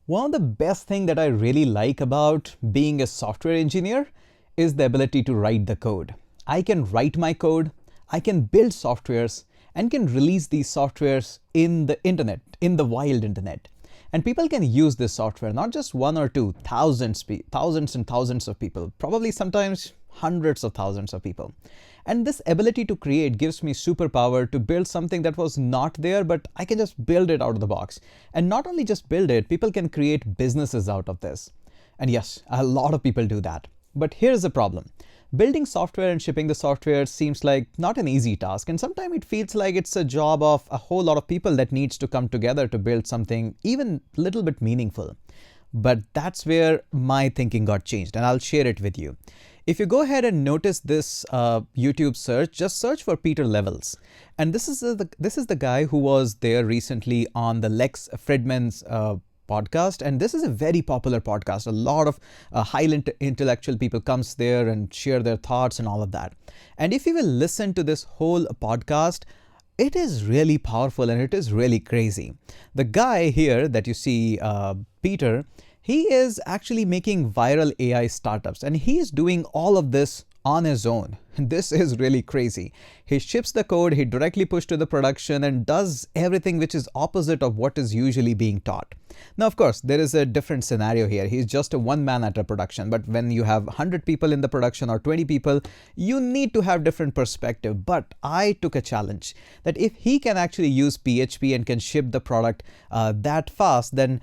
One of the best things that I really like about being a software engineer is the ability to write the code. I can write my code, I can build softwares, and can release these softwares in the internet, in the wild internet. And people can use this software, not just one or two, thousands and thousands of people, probably sometimes hundreds of thousands of people. And this ability to create gives me superpower to build something that was not there, but I can just build it out of the box. And not only just build it, people can create businesses out of this. And yes, a lot of people do that. But here's the problem. Building software and shipping the software seems like not an easy task, and sometimes it feels like it's a job of a whole lot of people that needs to come together to build something even a little bit meaningful. But that's where my thinking got changed, and I'll share it with you. If you go ahead and notice this YouTube search, just search for Peter Levels. And this is the guy who was there recently on the Lex Fridman's podcast, and this is a very popular podcast. A lot of highly intellectual people comes there and share their thoughts and all of that. And if you will listen to this whole podcast, it is really powerful and it is really crazy. The guy here that you see, Peter, he is actually making viral AI startups, and he is doing all of this on his own. This is really crazy. He ships the code, he directly pushes to the production and does everything which is opposite of what is usually being taught. Now, of course, there is a different scenario here. He's just a one man at a production, but when you have 100 people in the production or 20 people, you need to have different perspective. But I took a challenge that if he can actually use PHP and can ship the product that fast, then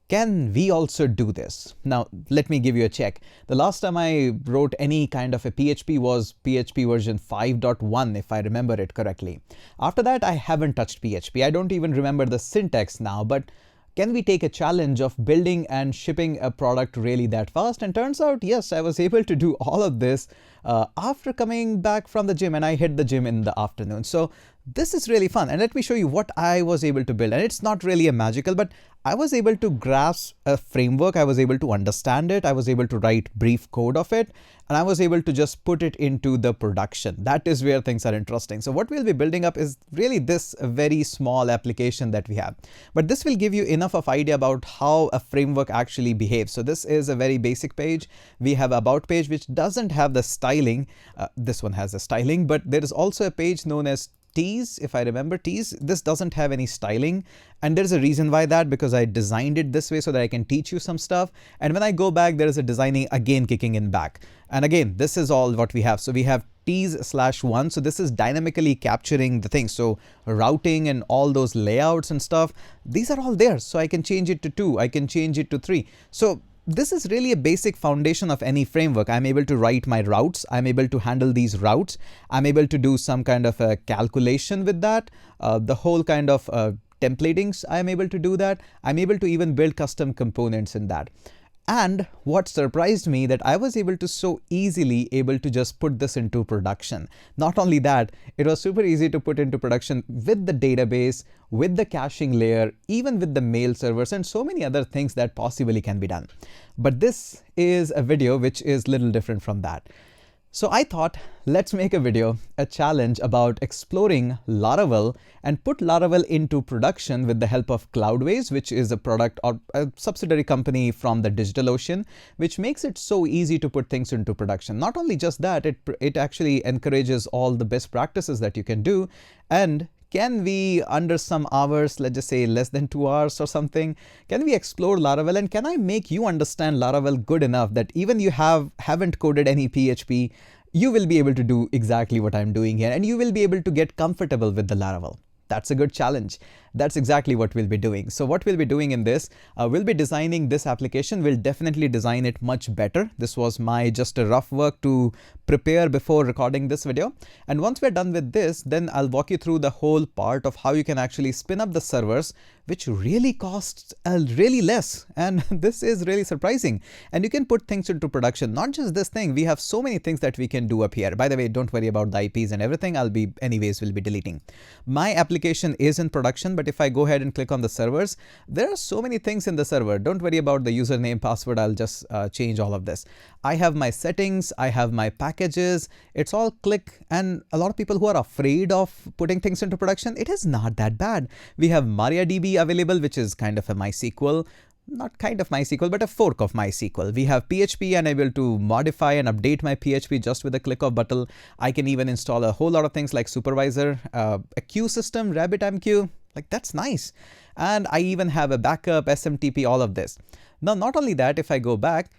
can we also do this? Now, let me give you a check. The last time I wrote any kind of a PHP was PHP version 5.1, if I remember it correctly. After that, I haven't touched PHP. I don't even remember the syntax now, but can we take a challenge of building and shipping a product really that fast? And turns out, yes, I was able to do all of this after coming back from the gym, and I hit the gym in the afternoon. So this is really fun. And let me show you what I was able to build. And it's not really a magical, but I was able to grasp a framework. I was able to understand it. I was able to write brief code of it. And I was able to just put it into the production. That is where things are interesting. So what we'll be building up is really this very small application that we have. But this will give you enough of idea about how a framework actually behaves. So this is a very basic page. We have about page, which doesn't have the styling. This one has the styling, but there is also a page known as tease, if I remember tease. This doesn't have any styling, and there's a reason why that, because I designed it this way so that I can teach you some stuff. And when I go back, there is a designing again kicking in back. And again, this is all what we have. So we have tease/1. So this is dynamically capturing the things. So routing and all those layouts and stuff, these are all there. So I can change it to 2, I can change it to 3. So this is really a basic foundation of any framework. I'm able to write my routes. I'm able to handle these routes. I'm able to do some kind of a calculation with that. The whole kind of templatings, I'm able to do that. I'm able to even build custom components in that. And what surprised me that I was able to so easily able to just put this into production. Not only that, it was super easy to put into production with the database, with the caching layer, even with the mail servers, and so many other things that possibly can be done. But this is a video which is a little different from that. So I thought, let's make a video, a challenge about exploring Laravel and put Laravel into production with the help of Cloudways, which is a product or a subsidiary company from the DigitalOcean, which makes it so easy to put things into production. Not only just that, it actually encourages all the best practices that you can do. And can we, under some hours, let's just say less than 2 hours or something, can we explore Laravel, and can I make you understand Laravel good enough that even you haven't coded any PHP, you will be able to do exactly what I'm doing here, and you will be able to get comfortable with the Laravel. That's a good challenge. That's exactly what we'll be doing. So what we'll be doing in this, we'll be designing this application. We'll definitely design it much better. This was my just a rough work to prepare before recording this video. And once we're done with this, then I'll walk you through the whole part of how you can actually spin up the servers, which really costs really less. And this is really surprising. And you can put things into production. Not just this thing, we have so many things that we can do up here. By the way, don't worry about the IPs and everything. We'll be deleting. My application is in production, but if I go ahead and click on the servers, there are so many things in the server. Don't worry about the username, password. I'll just change all of this. I have my settings, I have my packages. It's all click. And a lot of people who are afraid of putting things into production, it is not that bad. We have MariaDB available, which is kind of a MySQL. not kind of MySQL, but a fork of MySQL. We have PHP and able to modify and update my PHP just with a click of button. I can even install a whole lot of things like supervisor, a queue system, RabbitMQ. Like, that's nice. And I even have a backup, SMTP, all of this. Now, not only that, if I go back,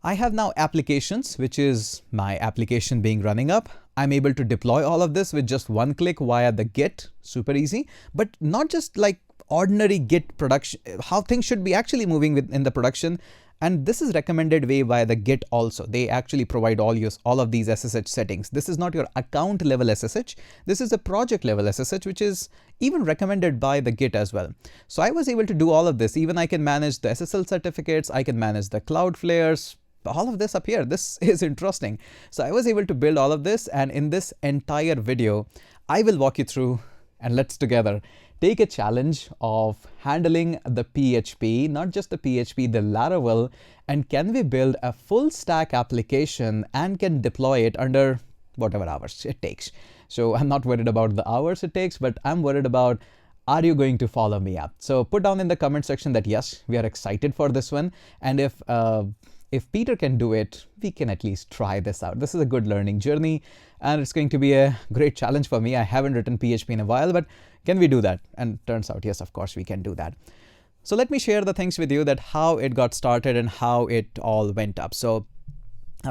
I have now applications, which is my application being running up. I'm able to deploy all of this with just one click via the Git, super easy, but not just like ordinary Git production, how things should be actually moving in the production. And this is recommended way via the Git also. They actually provide all of these SSH settings. This is not your account level SSH. This is a project level SSH, which is even recommended by the Git as well. So I was able to do all of this. Even I can manage the SSL certificates. I can manage the Cloudflares, all of this up here. This is interesting. So I was able to build all of this. And in this entire video, I will walk you through, and let's together take a challenge of handling the PHP, not just the PHP, the Laravel, and can we build a full stack application and can deploy it under whatever hours it takes. So I'm not worried about the hours it takes, but I'm worried about, are you going to follow me up? So put down in the comment section that yes, we are excited for this one. And if Peter can do it, we can at least try this out. This is a good learning journey and it's going to be a great challenge for me. I haven't written PHP in a while, but can we do that? And turns out, yes, of course we can do that. So let me share the things with you that how it got started and how it all went up. So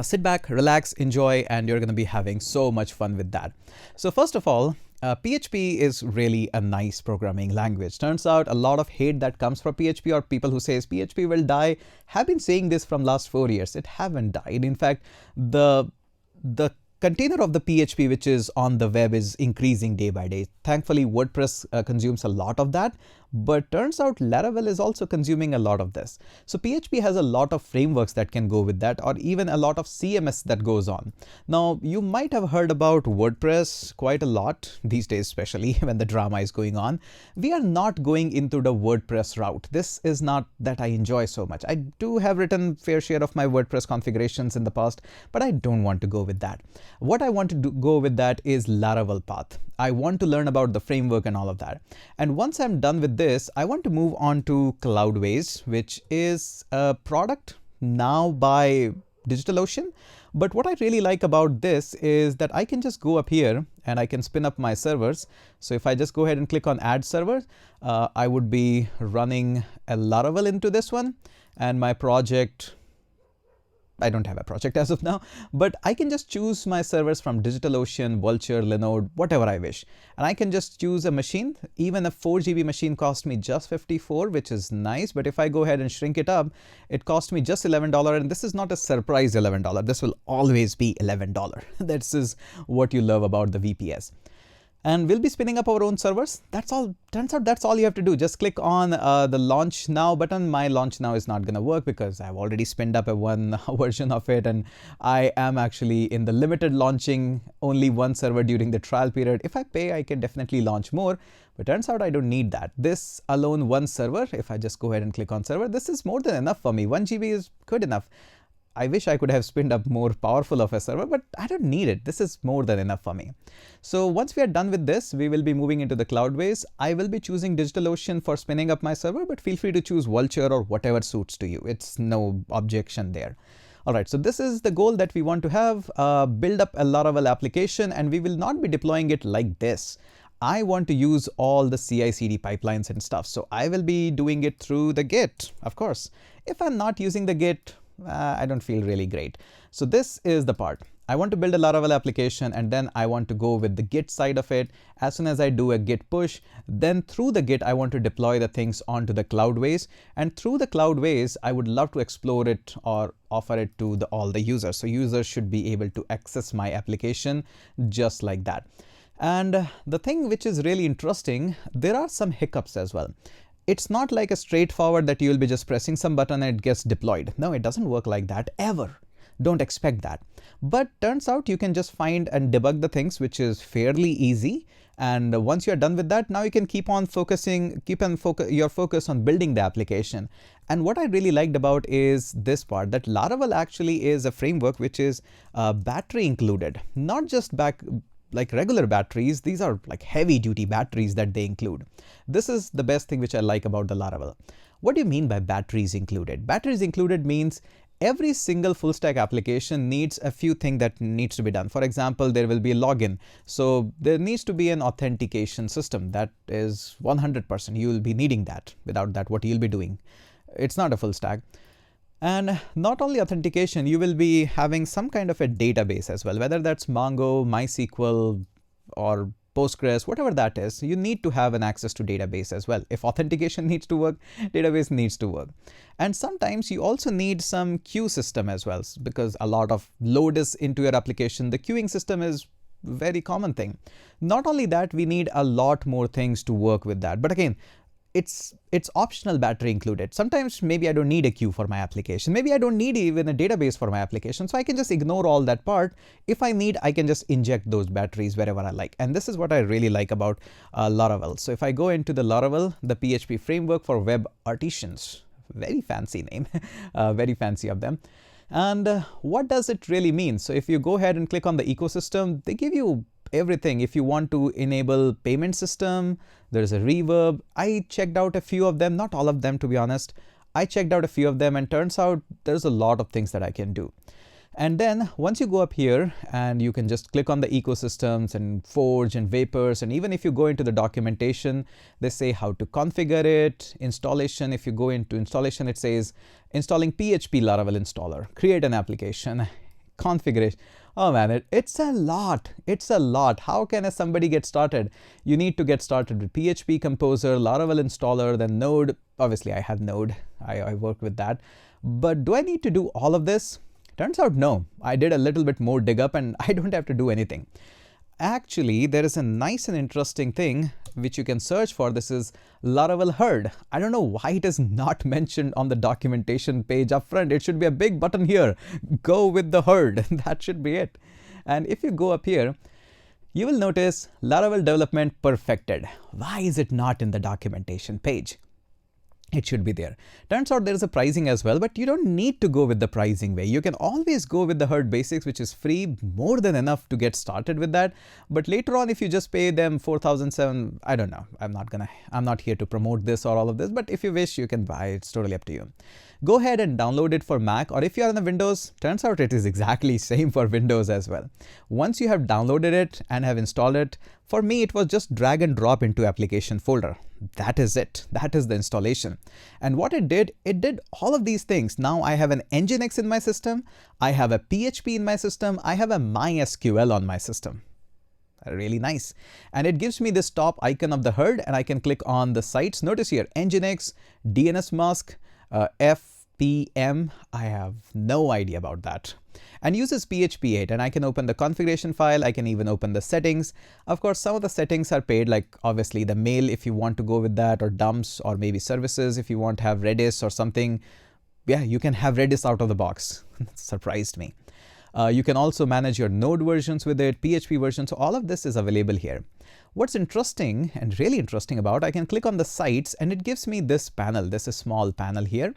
sit back, relax, enjoy, and you're going to be having so much fun with that. So first of all, PHP is really a nice programming language. Turns out a lot of hate that comes from PHP, or people who says PHP will die, have been saying this from last 4 years. It haven't died. In fact, the container of the PHP which is on the web is increasing day by day. Thankfully, WordPress consumes a lot of that, but turns out Laravel is also consuming a lot of this. So PHP has a lot of frameworks that can go with that, or even a lot of CMS that goes on. Now, you might have heard about WordPress quite a lot these days, especially when the drama is going on. We are not going into the WordPress route. This is not that I enjoy so much. I do have written fair share of my WordPress configurations in the past, but I don't want to go with that. What I want to go with that is Laravel path. I want to learn about the framework and all of that. And once I'm done with this, I want to move on to Cloudways, which is a product now by DigitalOcean. But what I really like about this is that I can just go up here and I can spin up my servers. So if I just go ahead and click on add server, I would be running a Laravel into this one, and my project, I don't have a project as of now, but I can just choose my servers from DigitalOcean, Vultr, Linode, whatever I wish. And I can just choose a machine. Even a 4 GB machine cost me just 54, which is nice. But if I go ahead and shrink it up, it cost me just $11. And this is not a surprise $11. This will always be $11. This is what you love about the VPS. And we'll be spinning up our own servers. That's all. Turns out that's all you have to do. Just click on the launch now button. My launch now is not going to work because I've already spinned up a one version of it. And I am actually in the limited launching only one server during the trial period. If I pay, I can definitely launch more. But turns out I don't need that. This alone, one server, if I just go ahead and click on server, this is more than enough for me. 1 GB is good enough. I wish I could have spinned up more powerful of a server, but I don't need it. This is more than enough for me. So once we are done with this, we will be moving into the Cloudways. I will be choosing DigitalOcean for spinning up my server, but feel free to choose Vultr or whatever suits to you. It's no objection there. All right, so this is the goal that we want to have, build up a Laravel application, and we will not be deploying it like this. I want to use all the CI/CD pipelines and stuff. So I will be doing it through the Git, of course. If I'm not using the Git, I don't feel really great. So this is the part. I want to build a Laravel application, and then I want to go with the Git side of it. As soon as I do a Git push, then through the Git, I want to deploy the things onto the Cloudways. And through the Cloudways, I would love to explore it or offer it to all the users. So users should be able to access my application just like that. And the thing which is really interesting, there are some hiccups as well. It's not like a straightforward that you'll be just pressing some button and it gets deployed. No, it doesn't work like that ever. Don't expect that. But turns out you can just find and debug the things, which is fairly easy. And once you're done with that, now you can keep on focusing, your focus on building the application. And what I really liked about is this part, that Laravel actually is a framework which is battery included, not just like regular batteries. These are like heavy duty batteries that they include. This is the best thing which I like about the Laravel. What do you mean by batteries included? Batteries included means every single full stack application needs a few things that needs to be done. For example, there will be a login. So there needs to be an authentication system. That is 100%. You will be needing that. Without that, what you'll be doing? It's not a full stack. And not only authentication, you will be having some kind of a database as well, whether that's Mongo, MySQL, or Postgres, whatever that is. You need to have an access to database as well. If authentication needs to work, database needs to work. And sometimes you also need some queue system as well, because a lot of load is into your application. The queuing system is very common thing. Not only that, we need a lot more things to work with that. But again, it's optional battery included. Sometimes maybe I don't need a queue for my application. Maybe I don't need even a database for my application. So I can just ignore all that part. If I need, I can just inject those batteries wherever I like. And this is what I really like about Laravel. So if I go into the Laravel, the PHP framework for web artisans, very fancy name, very fancy of them. And what does it really mean? So if you go ahead and click on the ecosystem, they give you everything. If you want to enable payment system, there's a reverb. I checked out a few of them, not all of them to be honest. I checked out a few of them and turns out there's a lot of things that I can do. And then once you go up here and you can just click on the ecosystems and Forge and Vapors, and even if you go into the documentation, they say how to configure it, installation. If you go into installation, it says installing PHP Laravel installer, create an application, configuration. Oh man, it's a lot. It's a lot. How can somebody get started? You need to get started with PHP Composer, Laravel installer, then Node. Obviously, I have Node. I work with that. But do I need to do all of this? Turns out no. I did a little bit more dig up and I don't have to do anything. Actually, there is a nice and interesting thing which you can search for. This is Laravel Herd. I don't know why it is not mentioned on the documentation page up front. It should be a big button here. Go with the herd. That should be it. And if you go up here, you will notice Laravel development perfected. Why is it not in the documentation page? It should be there. Turns out there is a pricing as well, but you don't need to go with the pricing way. You can always go with the Herd Basics, which is free, more than enough to get started with that. But later on, if you just pay them $4,700, I don't know. I'm not here to promote this or all of this, but if you wish, you can buy it. It's totally up to you. Go ahead and download it for Mac, or if you're on the Windows, turns out it is exactly same for Windows as well. Once you have downloaded it and have installed it, for me, it was just drag and drop into application folder. That is it. That is the installation. And what it did all of these things. Now I have an Nginx in my system. I have a PHP in my system. I have a MySQL on my system. Really nice. And it gives me this top icon of the herd and I can click on the sites. Notice here, Nginx, DNSMusk, FPM. I have no idea about that. And uses PHP 8, and I can open the configuration file. I can even open the settings. Of course, some of the settings are paid, like obviously the mail if you want to go with that, or dumps, or maybe services if you want to have Redis or something. Yeah, you can have Redis out of the box. Surprised me. You can also manage your Node versions with it, PHP versions. So all of this is available here. What's interesting and really interesting about, I can click on the sites and it gives me this panel. This is a small panel here.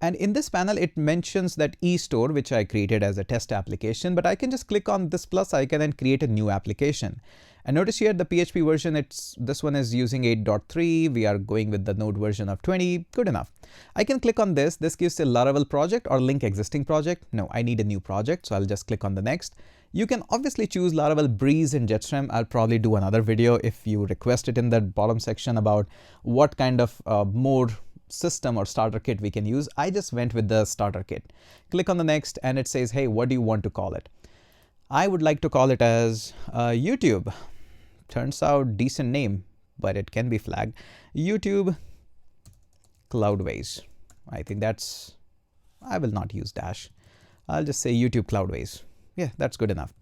And in this panel, it mentions that eStore, which I created as a test application, but I can just click on this plus icon and create a new application. And notice here the PHP version, this one is using 8.3. We are going with the Node version of 20. Good enough. I can click on this. This gives a Laravel project or link existing project. No, I need a new project. So I'll just click on the next. You can obviously choose Laravel Breeze and Jetstream. I'll probably do another video if you request it in the bottom section about what kind of more system or starter kit we can use. I just went with the starter kit. Click on the next and it says, hey, what do you want to call it? I would like to call it as YouTube. Turns out decent name, but it can be flagged. YouTube Cloudways. I think I will not use dash. I'll just say YouTube Cloudways. Yeah, that's good enough.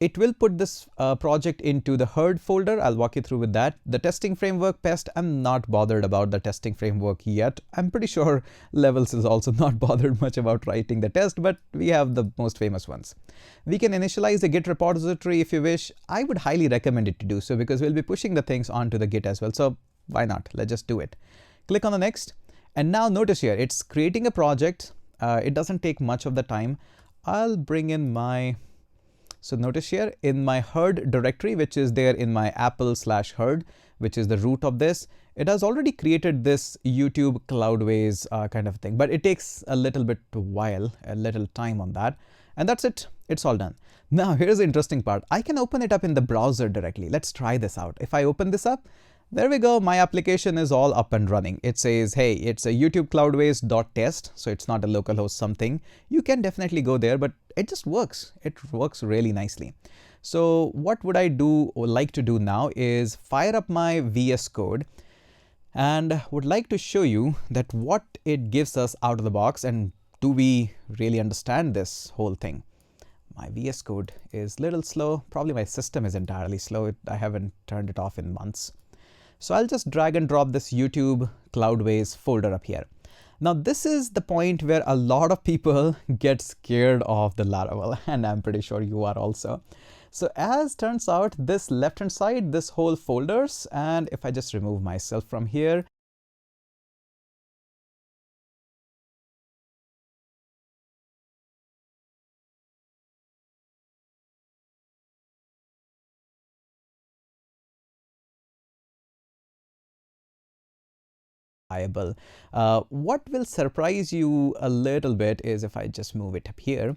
It will put this project into the herd folder. I'll walk you through with that. The testing framework pest, I'm not bothered about the testing framework yet. I'm pretty sure Levels is also not bothered much about writing the test, but we have the most famous ones. We can initialize a Git repository if you wish. I would highly recommend it to do so because we'll be pushing the things onto the Git as well. So why not? Let's just do it. Click on the next. And now notice here, it's creating a project. It doesn't take much of the time. I'll bring in my So notice here in my herd directory, which is there in my apple/herd, which is the root of this, it has already created this YouTube Cloudways kind of thing, but it takes a little time on that. And that's it. It's all done. Now, here's the interesting part. I can open it up in the browser directly. Let's try this out. If I open this up, there we go. My application is all up and running. It says, hey, it's a YouTube Cloudways.test. So it's not a localhost something. You can definitely go there, but it just works. It works really nicely. So what would I do or like to do now is fire up my VS Code and would like to show you that what it gives us out of the box, and do we really understand this whole thing. My VS Code is a little slow. Probably my system is entirely slow. I haven't turned it off in months. So I'll just drag and drop this YouTube Cloudways folder up here. Now this is the point where a lot of people get scared of the Laravel, and I'm pretty sure you are also. So as turns out, this left-hand side, this whole folders, and if I just remove myself from here, what will surprise you a little bit is, if I just move it up here,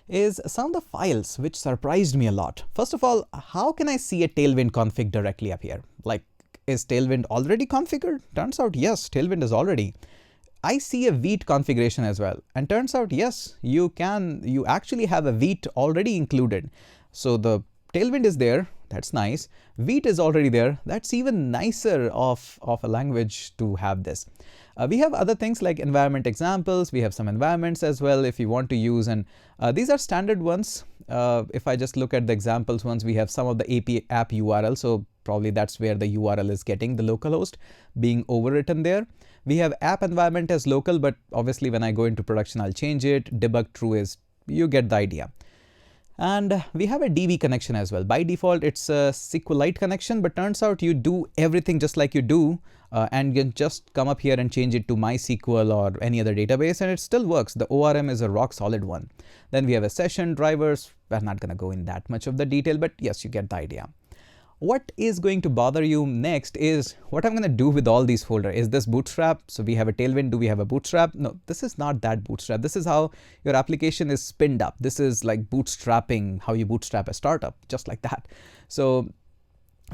is some of the files which surprised me a lot. First of all, how can I see a Tailwind config directly up here? Like, is Tailwind already configured? Turns out, yes, Tailwind is already. I see a Vite configuration as well. And turns out, yes, you actually have a Vite already included. So the Tailwind is there. That's nice. Vite is already there. That's even nicer of a language to have this. We have other things like environment examples. We have some environments as well if you want to use, and these are standard ones. If I just look at the examples ones, we have some of the app URL. So probably that's where the URL is getting the localhost being overwritten there. We have app environment as local, but obviously when I go into production, I'll change it. Debug true is, you get the idea. And we have a DB connection as well. By default, it's a SQLite connection, but turns out you do everything just like you do, and you can just come up here and change it to MySQL or any other database, and it still works. The ORM is a rock solid one. Then we have a session drivers. We're not going to go in that much of the detail, but yes, you get the idea. What is going to bother you next is what I'm going to do with all these folders. Is this Bootstrap? So we have a Tailwind. Do we have a Bootstrap? No, this is not that Bootstrap. This is how your application is spinned up. This is like bootstrapping, how you bootstrap a startup, just like that. So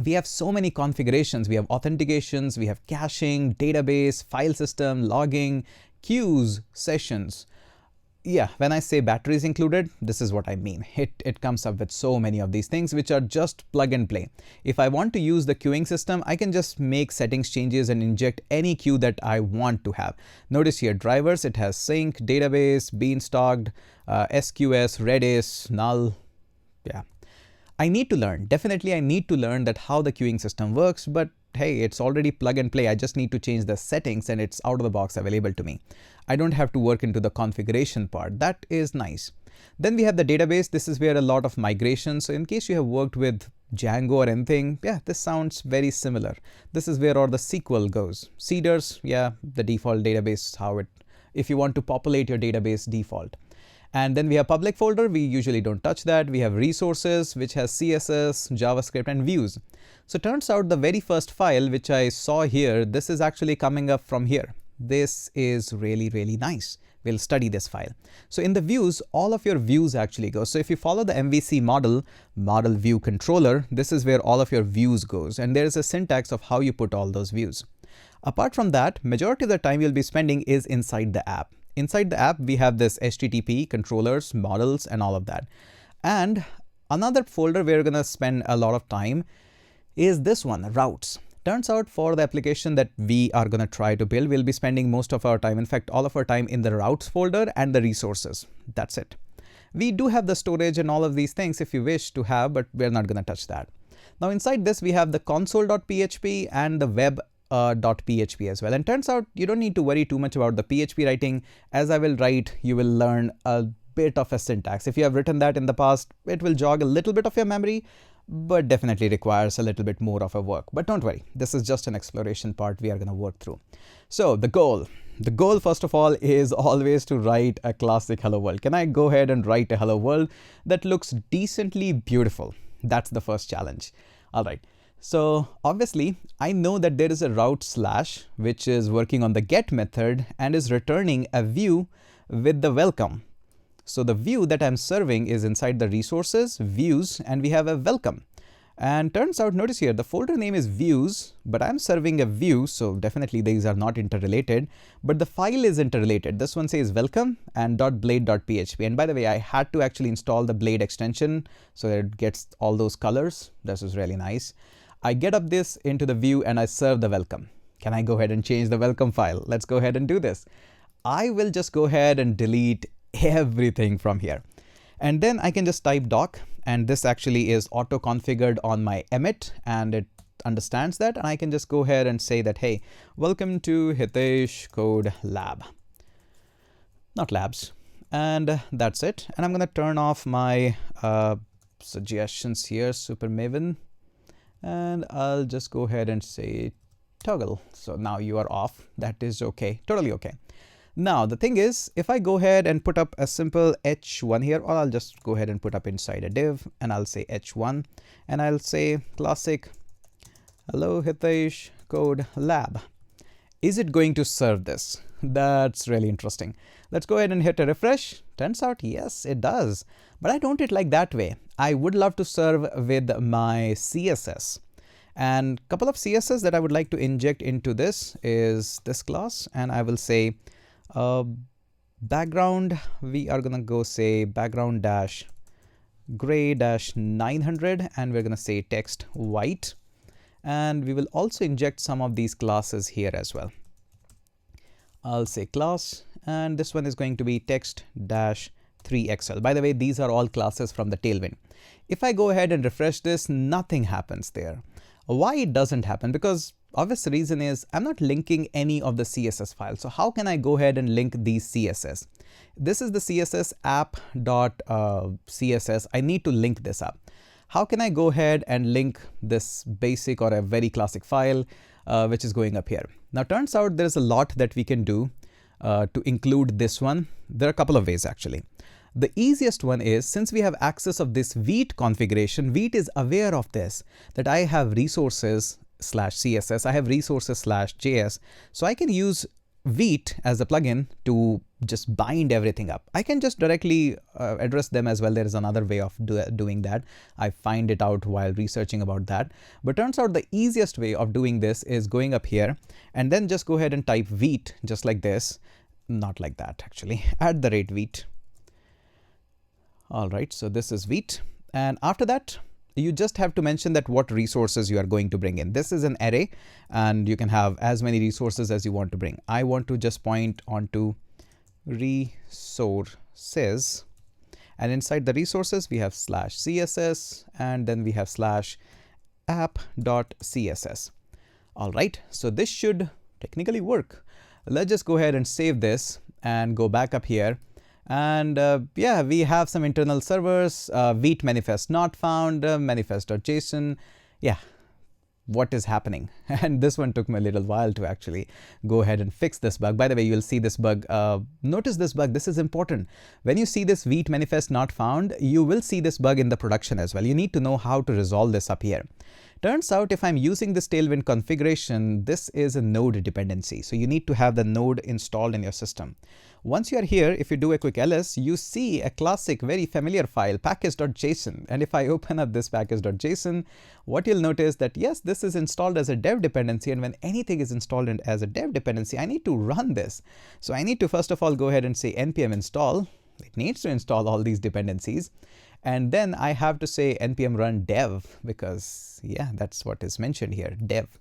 we have so many configurations. We have authentications, we have caching, database, file system, logging, queues, sessions. Yeah, when I say batteries included, this is what I mean. It comes up with so many of these things which are just plug and play. If I want to use the queuing system, I can just make settings changes and inject any queue that I want to have. Notice here drivers, it has sync, database, beanstalked, SQS, Redis, null. Yeah, I need to learn. Definitely I need to learn that how the queuing system works, but hey, it's already plug and play. I just need to change the settings and it's out of the box available to me. I don't have to work into the configuration part. That is nice. Then we have the database. This is where a lot of migration. So in case you have worked with Django or anything, yeah, this sounds very similar. This is where all the SQL goes. Seeders, yeah, the default database, how it, if you want to populate your database default. And then we have public folder. We usually don't touch that. We have resources, which has CSS, JavaScript, and views. So it turns out the very first file, which I saw here, this is actually coming up from here. This is really, really nice. We'll study this file. So in the views, all of your views actually go. So if you follow the MVC model view controller, this is where all of your views goes. And there is a syntax of how you put all those views. Apart from that, majority of the time you'll be spending is inside the app. Inside the app, we have this HTTP, controllers, models, and all of that. And another folder we're going to spend a lot of time is this one, routes. Turns out for the application that we are going to try to build, we'll be spending most of our time, in fact, all of our time in the routes folder and the resources. That's it. We do have the storage and all of these things if you wish to have, but we're not going to touch that. Now inside this, we have the console.php and the web.php as well. And turns out you don't need to worry too much about the PHP writing. As I will write, you will learn a bit of a syntax. If you have written that in the past, it will jog a little bit of your memory, but definitely requires a little bit more of a work. But don't worry, this is just an exploration part we are going to work through. So the goal, The goal, first of all, is always to write a classic hello world. Can I go ahead and write a hello world that looks decently beautiful? That's the first challenge. All right. So obviously, I know that there is a route slash, which is working on the get method and is returning a view with the welcome. So the view that I'm serving is inside the resources, views, and we have a welcome. And turns out, notice here, the folder name is views, but I'm serving a view. So definitely these are not interrelated, but the file is interrelated. This one says welcome and .blade.php. And by the way, I had to actually install the Blade extension so that it gets all those colors. This is really nice. I get up this into the view and I serve the welcome. Can I go ahead and change the welcome file? Let's go ahead and do this. I will just go ahead and delete everything from here. And then I can just type doc, and this actually is auto configured on my emmet and it understands that. And I can just go ahead and say that, hey, welcome to Hitesh Code Lab, not labs. And that's it. And I'm going to turn off my suggestions here, Super Maven. And I'll just go ahead and say toggle. So now you are off. That is okay. Totally okay. Now the thing is, if I go ahead and put up a simple h1 here, or I'll just go ahead and put up inside a div and I'll say h1 and I'll say classic hello Hitesh Code Lab. Is it going to serve this? That's really interesting. Let's go ahead and hit a refresh. Turns out, yes, it does. But I don't it like that way. I would love to serve with my CSS. And a couple of CSS that I would like to inject into this is this class. And I will say background, we are going to go say background dash gray dash 900. And we're going to say text white. And we will also inject some of these classes here as well. I'll say class, and this one is going to be text dash 3xl. By the way, these are all classes from the Tailwind. If I go ahead and refresh this, nothing happens there. Why it doesn't happen? Because obvious reason is I'm not linking any of the CSS files. So how can I go ahead and link these CSS? This is the CSS app.css. I need to link this up. How can I go ahead and link this basic or a very classic file, which is going up here? Now, turns out there's a lot that we can do to include this one. There are a couple of ways actually. The easiest one is, since we have access of this Vite configuration, Vite is aware of this, that I have resources slash CSS, I have resources slash JS. So I can use Vite as a plugin to just bind everything up. I can just directly address them as well. There is another way of doing that. I find it out while researching about that. But turns out the easiest way of doing this is going up here and then just go ahead and type Vite just like this. Not like that actually, @Vite. All right, so this is Vite. And after that, you just have to mention that what resources you are going to bring in. This is an array and you can have as many resources as you want to bring. I want to just point onto resources, and inside the resources we have slash CSS and then we have slash app.css. All right, so this should technically work. Let's just go ahead and save this and go back up here. And yeah, we have some internal servers, Vite manifest not found, manifest.json. Yeah, what is happening? And this one took me a little while to actually go ahead and fix this bug. By the way, you'll see this bug. Notice this bug. This is important. When you see this Vite manifest not found, you will see this bug in the production as well. You need to know how to resolve this up here. Turns out if I'm using this Tailwind configuration, this is a node dependency. So you need to have the node installed in your system. Once you are here, if you do a quick ls, you see a classic, very familiar file, package.json. And if I open up this package.json, what you'll notice that yes, this is installed as a dev dependency. And when anything is installed as a dev dependency, I need to run this. So I need to first of all go ahead and say npm install. It needs to install all these dependencies. And then I have to say npm run dev, because yeah, that's what is mentioned here, dev.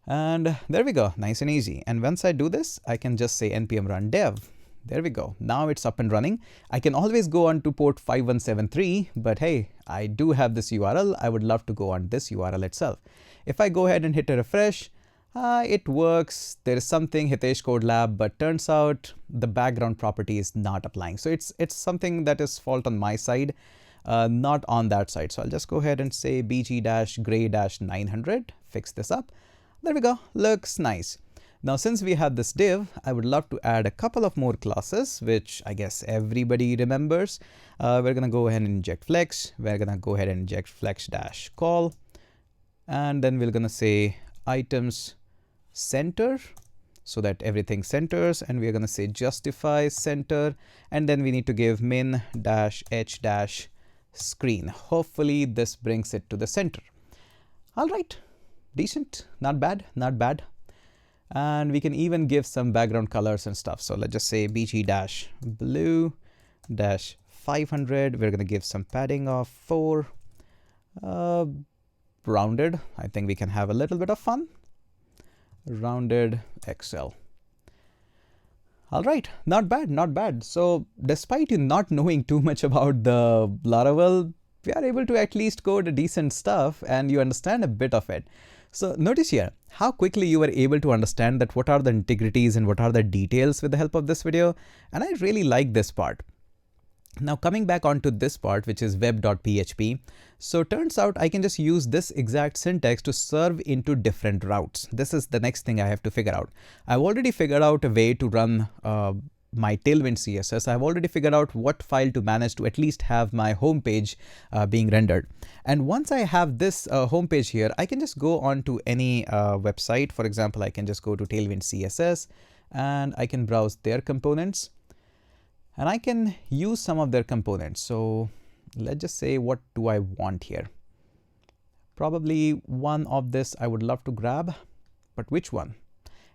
And there we go, nice and easy. And once I do this, I can just say npm run dev. There we go. Now it's up and running. I can always go on to port 5173, but hey, I do have this URL. I would love to go on this URL itself. If I go ahead and hit a refresh, it works. There is something Hitesh Code Lab, but turns out the background property is not applying. So it's something that is fault on my side, not on that side. So I'll just go ahead and say bg-gray-900, fix this up. There we go, looks nice. Now, since we have this div, I would love to add a couple of more classes, which I guess everybody remembers. We're going to go ahead and inject flex. We're going to go ahead and inject flex dash call. And then we're going to say items center so that everything centers. And we're going to say justify center. And then we need to give min dash h dash screen. Hopefully this brings it to the center. All right, decent, not bad, not bad. And we can even give some background colors and stuff. So let's just say bg dash blue dash 500. We're going to give some padding of 4. Rounded. I think we can have a little bit of fun. Rounded XL. All right, not bad, not bad. So despite you not knowing too much about the Laravel, we are able to at least code a decent stuff and you understand a bit of it. So notice here how quickly you were able to understand that what are the integrities and what are the details with the help of this video. And I really like this part. Now coming back onto this part, which is web.php. So turns out I can just use this exact syntax to serve into different routes. This is the next thing I have to figure out. I've already figured out a way to run my Tailwind CSS. I've already figured out what file to manage to at least have my home page being rendered. And once I have this home page here, I can just go on to any website. For example, I can just go to Tailwind CSS and I can browse their components and I can use some of their components. So let's just say, what do I want here? Probably one of this I would love to grab, but which one?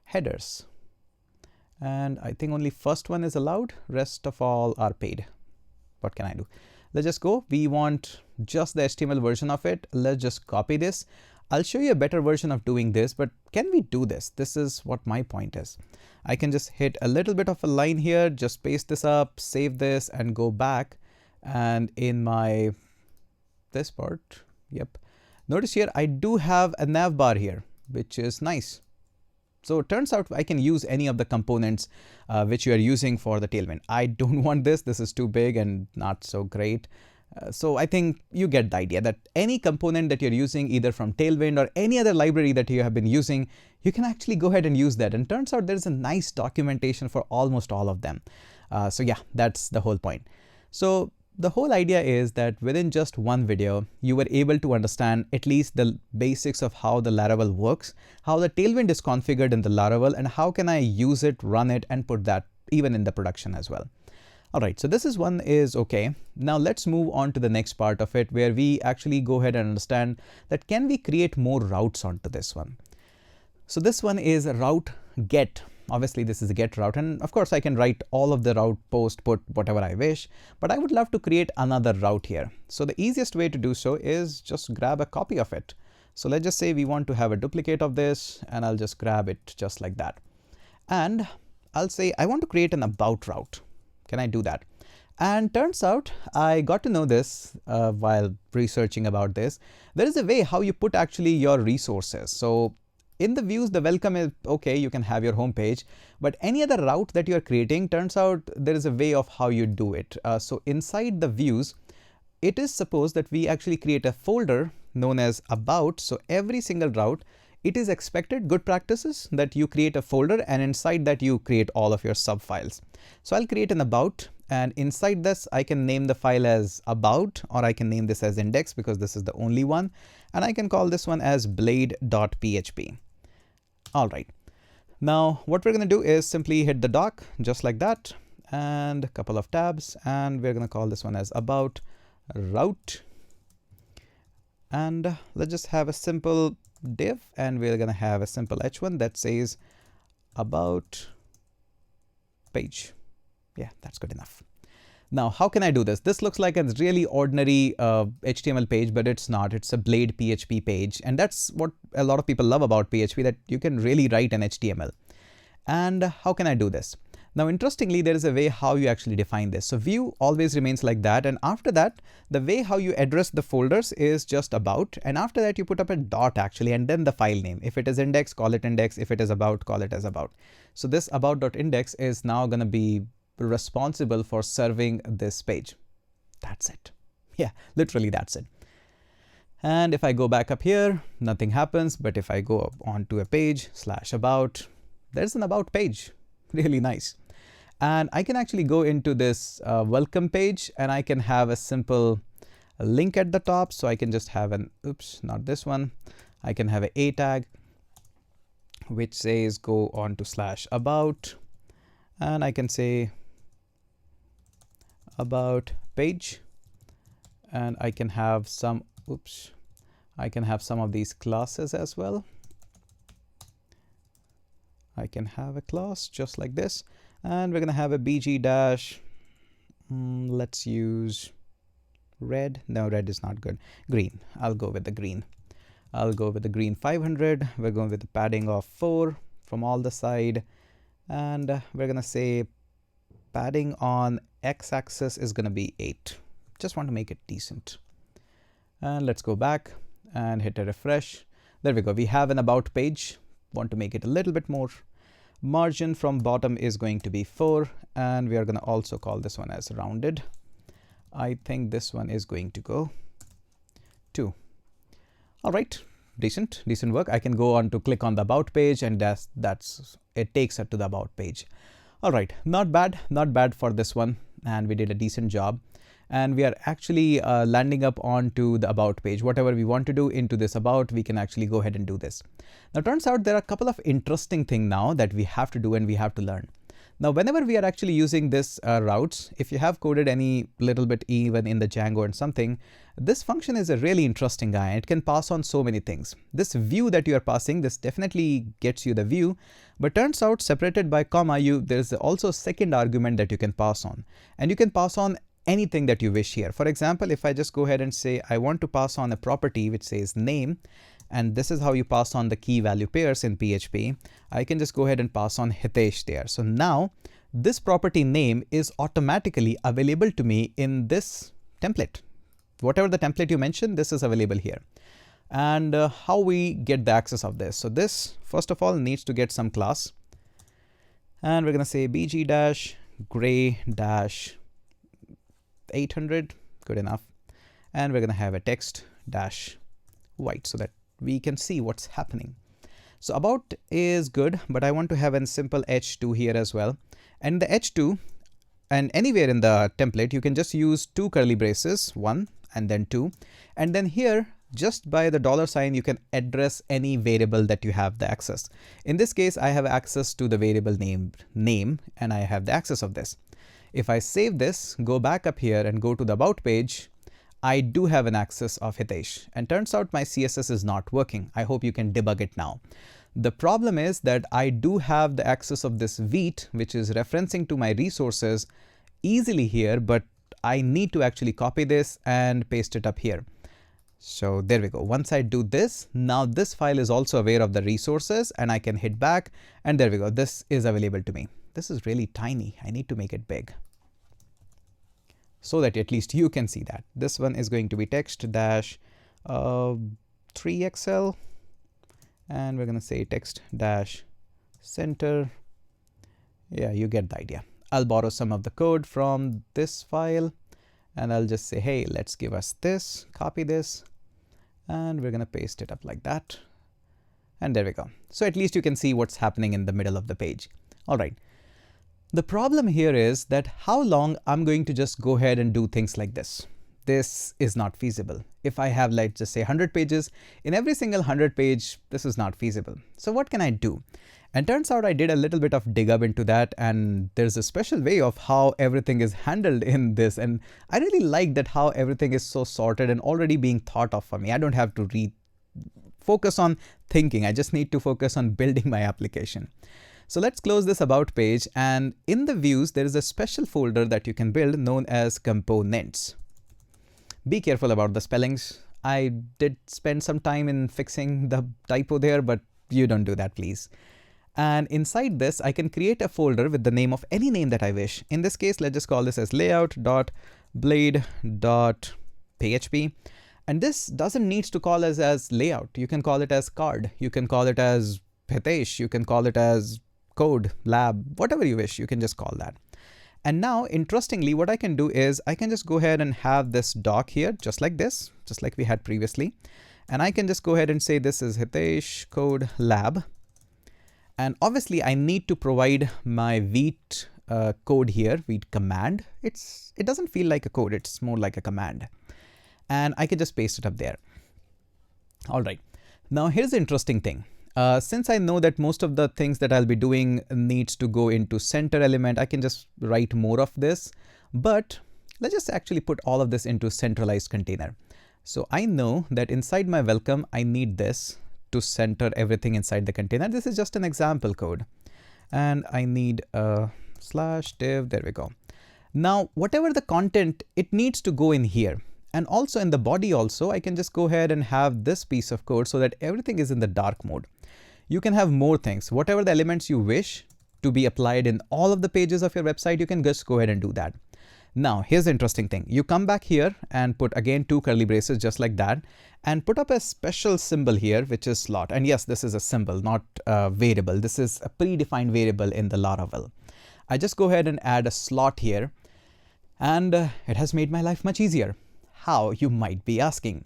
Headers. And I think only first one is allowed. Rest of all are paid. What can I do? Let's just go. We want just the HTML version of it. Let's just copy this. I'll show you a better version of doing this, but can we do this? This is what my point is. I can just hit a little bit of a line here, just paste this up, save this and go back. And in my, this part, yep. Notice here, I do have a nav bar here, which is nice. So it turns out I can use any of the components which you are using for the Tailwind. I don't want this. This is too big and not so great. So I think you get the idea that any component that you're using either from Tailwind or any other library that you have been using, you can actually go ahead and use that. And turns out there's a nice documentation for almost all of them. So yeah, that's the whole point. So the whole idea is that within just one video, you were able to understand at least the basics of how the Laravel works, how the Tailwind is configured in the Laravel, and how can I use it, run it, and put that even in the production as well. All right, so this is one is okay. Now let's move on to the next part of it where we actually go ahead and understand that can we create more routes onto this one. So this one is route get. Obviously this is a get route, and of course I can write all of the route, post, put, whatever I wish, but I would love to create another route here. So the easiest way to do so is just grab a copy of it. So let's just say we want to have a duplicate of this, and I'll just grab it just like that. And I'll say I want to create an about route. Can I do that? And turns out I got to know this while researching about this. There is a way how you put actually your resources. So in the views, the welcome is okay, you can have your home page, but any other route that you're creating, turns out there is a way of how you do it. So inside the views, it is supposed that we actually create a folder known as about. So every single route, it is expected, good practices, that you create a folder and inside that you create all of your sub files. So I'll create an about, and inside this, I can name the file as about, or I can name this as index because this is the only one. And I can call this one as blade.php. All right. Now what we're going to do is simply hit the dock just like that and a couple of tabs, and we're going to call this one as about route. And let's just have a simple div, and we're going to have a simple h1 that says about page. Yeah, that's good enough. Now, how can I do this? This looks like a really ordinary HTML page, but it's not. It's a Blade PHP page. And that's what a lot of people love about PHP, that you can really write an HTML. And how can I do this? Now, interestingly, there is a way how you actually define this. So view always remains like that. And after that, the way how you address the folders is just about. And after that, you put up a dot actually, and then the file name. If it is index, call it index. If it is about, call it as about. So this about.index is now going to be responsible for serving this page. That's it. Yeah, literally that's it. And if I go back up here, nothing happens. But if I go on to a page /about, there's an about page. Really nice. And I can actually go into this welcome page, and I can have a simple link at the top. So I can just have an, oops, not this one. I can have a tag, which says go on to /about, and I can say about page, and I can have some, oops, I can have some of these classes as well. I can have a class just like this, and we're going to have a bg dash, let's use red. No, red is not good. Green. I'll go with the green. I'll go with the green 500. We're going with the padding of 4 from all the side, and we're going to say padding on x-axis is going to be 8. Just want to make it decent. And let's go back and hit a refresh. There we go. We have an about page. Want to make it a little bit more. Margin from bottom is going to be 4, and we are going to also call this one as rounded. I think this one is going to go 2. All right, decent work. I can go on to click on the about page, and that's it, takes it to the about page. All right, not bad for this one, and we did a decent job. And we are actually landing up onto the about page. Whatever we want to do into this about, we can actually go ahead and do this. Now, turns out there are a couple of interesting things now that we have to do and we have to learn. Now, whenever we are actually using this routes, if you have coded any little bit even in the Django and something, this function is a really interesting guy. It can pass on so many things. This view that you are passing, this definitely gets you the view, but turns out separated by comma, there's also a second argument that you can pass on, and you can pass on anything that you wish here. For example, if I just go ahead and say I want to pass on a property which says name, and this is how you pass on the key value pairs in PHP, I can just go ahead and pass on Hitesh there. So now this property name is automatically available to me in this template. Whatever the template you mentioned, this is available here. And how we get the access of this. So this, first of all, needs to get some class. And we're going to say bg dash gray dash 800, good enough. And we're going to have a text dash white so that we can see what's happening. So about is good, but I want to have a simple h2 here as well. And the h2, and anywhere in the template, you can just use 2 curly braces, 1 and then 2. And then here, just by the $, you can address any variable that you have the access. In this case, I have access to the variable name, and I have the access of this. If I save this, go back up here and go to the about page, I do have an access of Hitesh, and turns out my CSS is not working. I hope you can debug it now. The problem is that I do have the access of this Vite, which is referencing to my resources easily here, but I need to actually copy this and paste it up here. So there we go. Once I do this, now this file is also aware of the resources, and I can hit back, and there we go. This is available to me. This is really tiny. I need to make it big so that at least you can see that. This one is going to be text dash 3XL, and we're going to say text dash center. Yeah, you get the idea. I'll borrow some of the code from this file, and I'll just say, hey, let's give us this, copy this, and we're going to paste it up like that. And there we go. So at least you can see what's happening in the middle of the page. All right. The problem here is that how long I'm going to just go ahead and do things like this. This is not feasible. If I have, like, just say 100 pages, in every single 100 page, this is not feasible. So what can I do? And turns out I did a little bit of dig up into that, and there's a special way of how everything is handled in this. And I really like that how everything is so sorted and already being thought of for me. I don't have to focus on thinking. I just need to focus on building my application. So let's close this about page, and in the views, there is a special folder that you can build known as components. Be careful about the spellings. I did spend some time in fixing the typo there, but you don't do that, please. And inside this, I can create a folder with the name of any name that I wish. In this case, let's just call this as layout.blade.php. And this doesn't need to call as layout. You can call it as card. You can call it as Hitesh. You can call it as code, lab, whatever you wish, you can just call that. And now, interestingly, what I can do is I can just go ahead and have this doc here, just like this, just like we had previously. And I can just go ahead and say this is Hitesh code lab. And obviously I need to provide my Vite code here, Vite command. It doesn't feel like a code, it's more like a command. And I can just paste it up there. All right, now here's the interesting thing. Since I know that most of the things that I'll be doing needs to go into center element, I can just write more of this, but let's just actually put all of this into centralized container. So I know that inside my welcome, I need this to center everything inside the container. This is just an example code. And I need a /div, there we go. Now, whatever the content, it needs to go in here. And also in the body also, I can just go ahead and have this piece of code so that everything is in the dark mode. You can have more things, whatever the elements you wish to be applied in all of the pages of your website, you can just go ahead and do that. Now, here's the interesting thing. You come back here and put again 2 curly braces just like that and put up a special symbol here, which is slot. And yes, this is a symbol, not a variable. This is a predefined variable in the Laravel. I just go ahead and add a slot here and it has made my life much easier. How, you might be asking.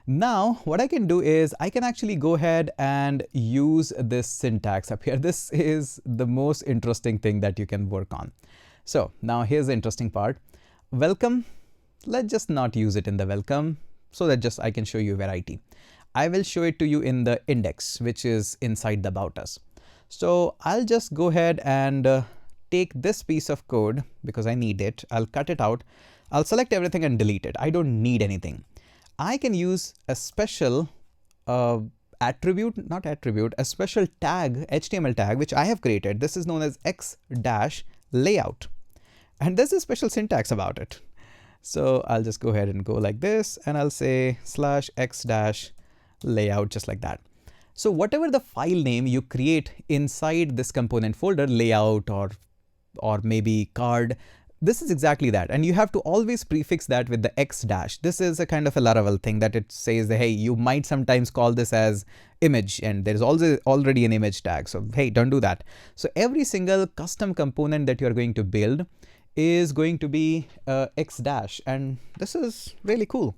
Now, what I can do is I can actually go ahead and use this syntax up here. This is the most interesting thing that you can work on. So now here's the interesting part. Welcome, let's just not use it in the welcome so that just I can show you variety. I will show it to you in the index, which is inside the about us. So I'll just go ahead and take this piece of code because I need it. I'll cut it out. I'll select everything and delete it. I don't need anything. I can use a special attribute, a special tag, HTML tag, which I have created. This is known as x-layout. And there's a special syntax about it. So I'll just go ahead and go like this, and I'll say /x-layout, just like that. So whatever the file name you create inside this component folder, layout or maybe card, this is exactly that. And you have to always prefix that with the x dash. This is a kind of a Laravel thing that it says that, hey, you might sometimes call this as image, and there's also already an image tag. So hey, don't do that. So every single custom component that you're going to build is going to be x dash, and this is really cool.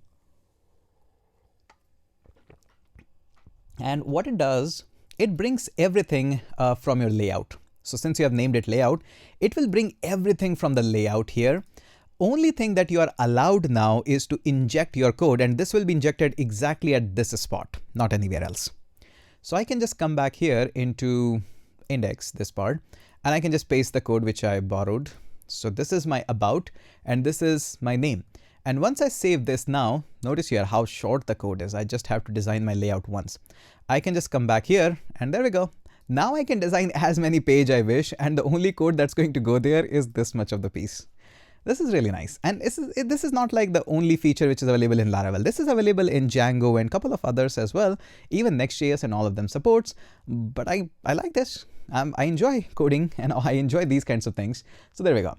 And what it does, it brings everything from your layout. So since you have named it layout, it will bring everything from the layout here. Only thing that you are allowed now is to inject your code, and this will be injected exactly at this spot, not anywhere else. So I can just come back here into index, this part, and I can just paste the code which I borrowed. So this is my about, and this is my name. And once I save this now, notice here how short the code is. I just have to design my layout once. I can just come back here, and there we go. Now I can design as many pages I wish, and the only code that's going to go there is this much of the piece. This is really nice. And this is not like the only feature which is available in Laravel. This is available in Django and a couple of others as well, even Next.js and all of them supports. But I like this. I enjoy coding and I enjoy these kinds of things. So there we go.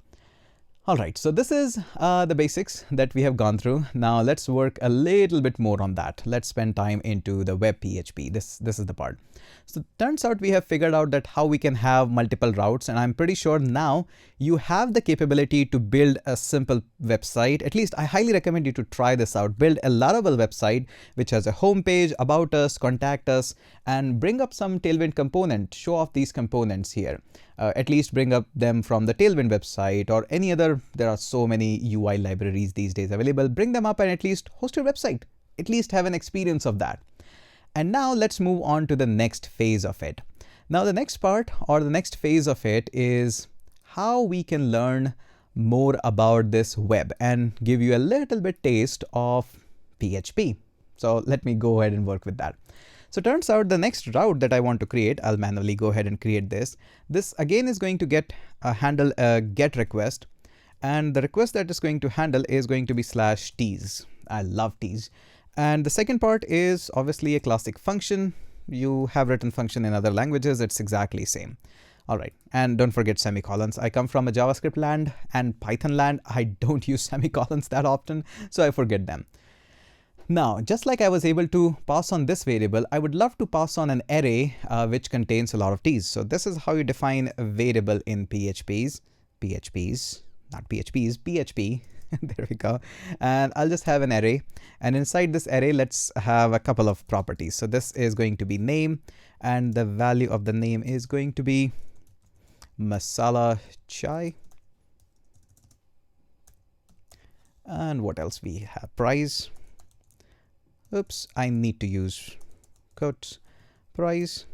All right, so this is the basics that we have gone through. Now let's work a little bit more on that. Let's spend time into the web PHP. This is the part. So turns out we have figured out that how we can have multiple routes, and I'm pretty sure now you have the capability to build a simple website. At least I highly recommend you to try this out. Build a Laravel website which has a home page, about us, contact us, and bring up some Tailwind component. Show off these components here. At least bring up them from the Tailwind website or any other. There are so many UI libraries these days available. Bring them up and at least host your website. At least have an experience of that. And now let's move on to the next phase of it. Now the next part or the next phase of it is how we can learn more about this web and give you a little bit taste of PHP. So let me go ahead and work with that. So turns out the next route that I want to create, I'll manually go ahead and create this. This again is going to handle a GET request, and the request that is going to handle is going to be /tease. I love tease. And the second part is obviously a classic function. You have written function in other languages, it's exactly same. All right, and don't forget semicolons. I come from a JavaScript land and Python land. I don't use semicolons that often, so I forget them. Now, just like I was able to pass on this variable, I would love to pass on an array which contains a lot of teas. So this is how you define a variable in PHP. There we go. And I'll just have an array. And inside this array, let's have a couple of properties. So this is going to be name, and the value of the name is going to be masala chai. And what else we have? Price. Oops, I need to use quotes. Price.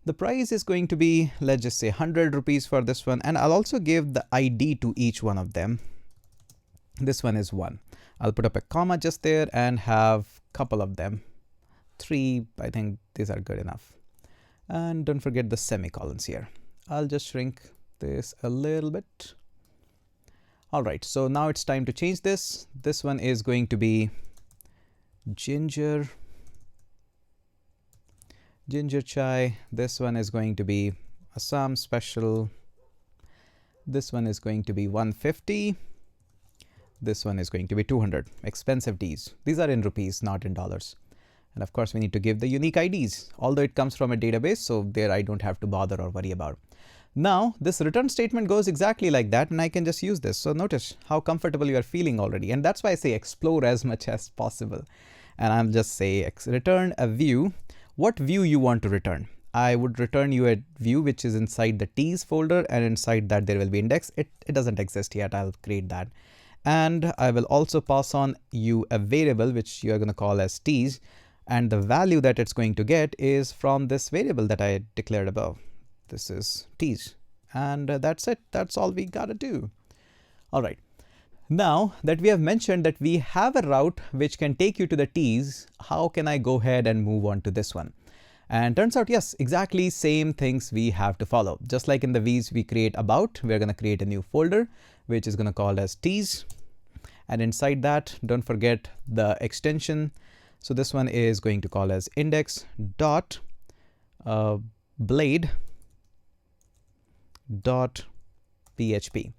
The price is going to be, let's just say 100 rupees for this one. And I'll also give the ID to each one of them. This one is 1. I'll put up a comma just there and have a couple of them. 3, I think these are good enough. And don't forget the semicolons here. I'll just shrink this a little bit. All right, so now it's time to change this. This one is going to be ginger chai. This one is going to be Assam special. This one is going to be 150. This one is going to be 200. Expensive teas. These are in rupees, not in dollars. And of course, we need to give the unique IDs, although it comes from a database, so there I don't have to bother or worry about. Now, this return statement goes exactly like that, and I can just use this. So notice how comfortable you are feeling already. And that's why I say explore as much as possible. And I'll just say return a view. What view you want to return? I would return you a view which is inside the teas folder, and inside that there will be index. It doesn't exist yet. I'll create that. And I will also pass on you a variable which you are going to call as teas. And the value that it's going to get is from this variable that I declared above. This is teas. And that's it. That's all we got to do. All right. Now that we have mentioned that we have a route which can take you to the teas, how can I go ahead and move on to this one? And turns out, yes, exactly same things we have to follow. Just like in the V's we create about, we're going to create a new folder, which is going to call as teas. And inside that, don't forget the extension. So this one is going to call as index dot blade dot php.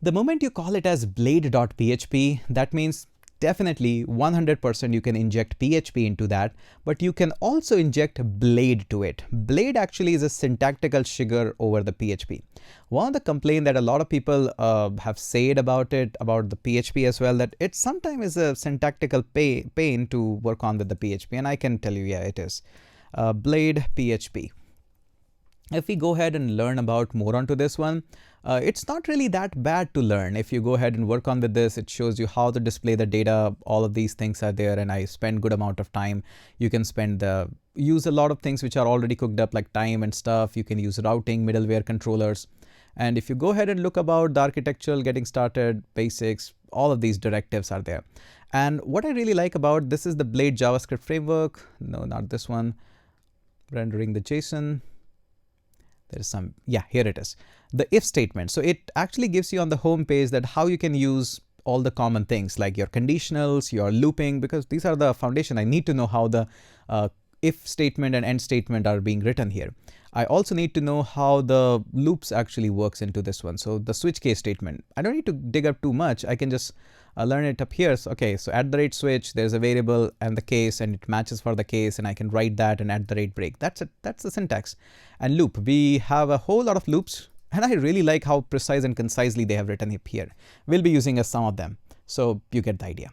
The moment you call it as blade.php, that means definitely 100% you can inject PHP into that, but you can also inject blade to it. Blade actually is a syntactical sugar over the PHP. One of the complaints that a lot of people have said about it, about the PHP as well, that it sometimes is a syntactical pain to work on with the PHP, and I can tell you, yeah, it is. Blade PHP. If we go ahead and learn about more onto this one, it's not really that bad to learn. If you go ahead and work on with this, it shows you how to display the data. All of these things are there, and I spend good amount of time. You can use a lot of things which are already cooked up, like time and stuff. You can use routing, middleware controllers. And if you go ahead and look about the architectural, getting started, basics, all of these directives are there. And what I really like about this is the Blade JavaScript framework. No, not this one. Rendering the JSON. There's some, yeah, here it is. The if statement. So it actually gives you on the home page that how you can use all the common things like your conditionals, your looping, because these are the foundation. I need to know how the if statement and end statement are being written here. I also need to know how the loops actually works into this one. So the switch case statement, I don't need to dig up too much. I can just learn it up here. So, okay, so @ switch, there's a variable and the case, and it matches for the case, and I can write that and @ break. That's it. That's the syntax. And loop, we have a whole lot of loops, and I really like how precise and concisely they have written up here. We'll be using some of them, so you get the idea.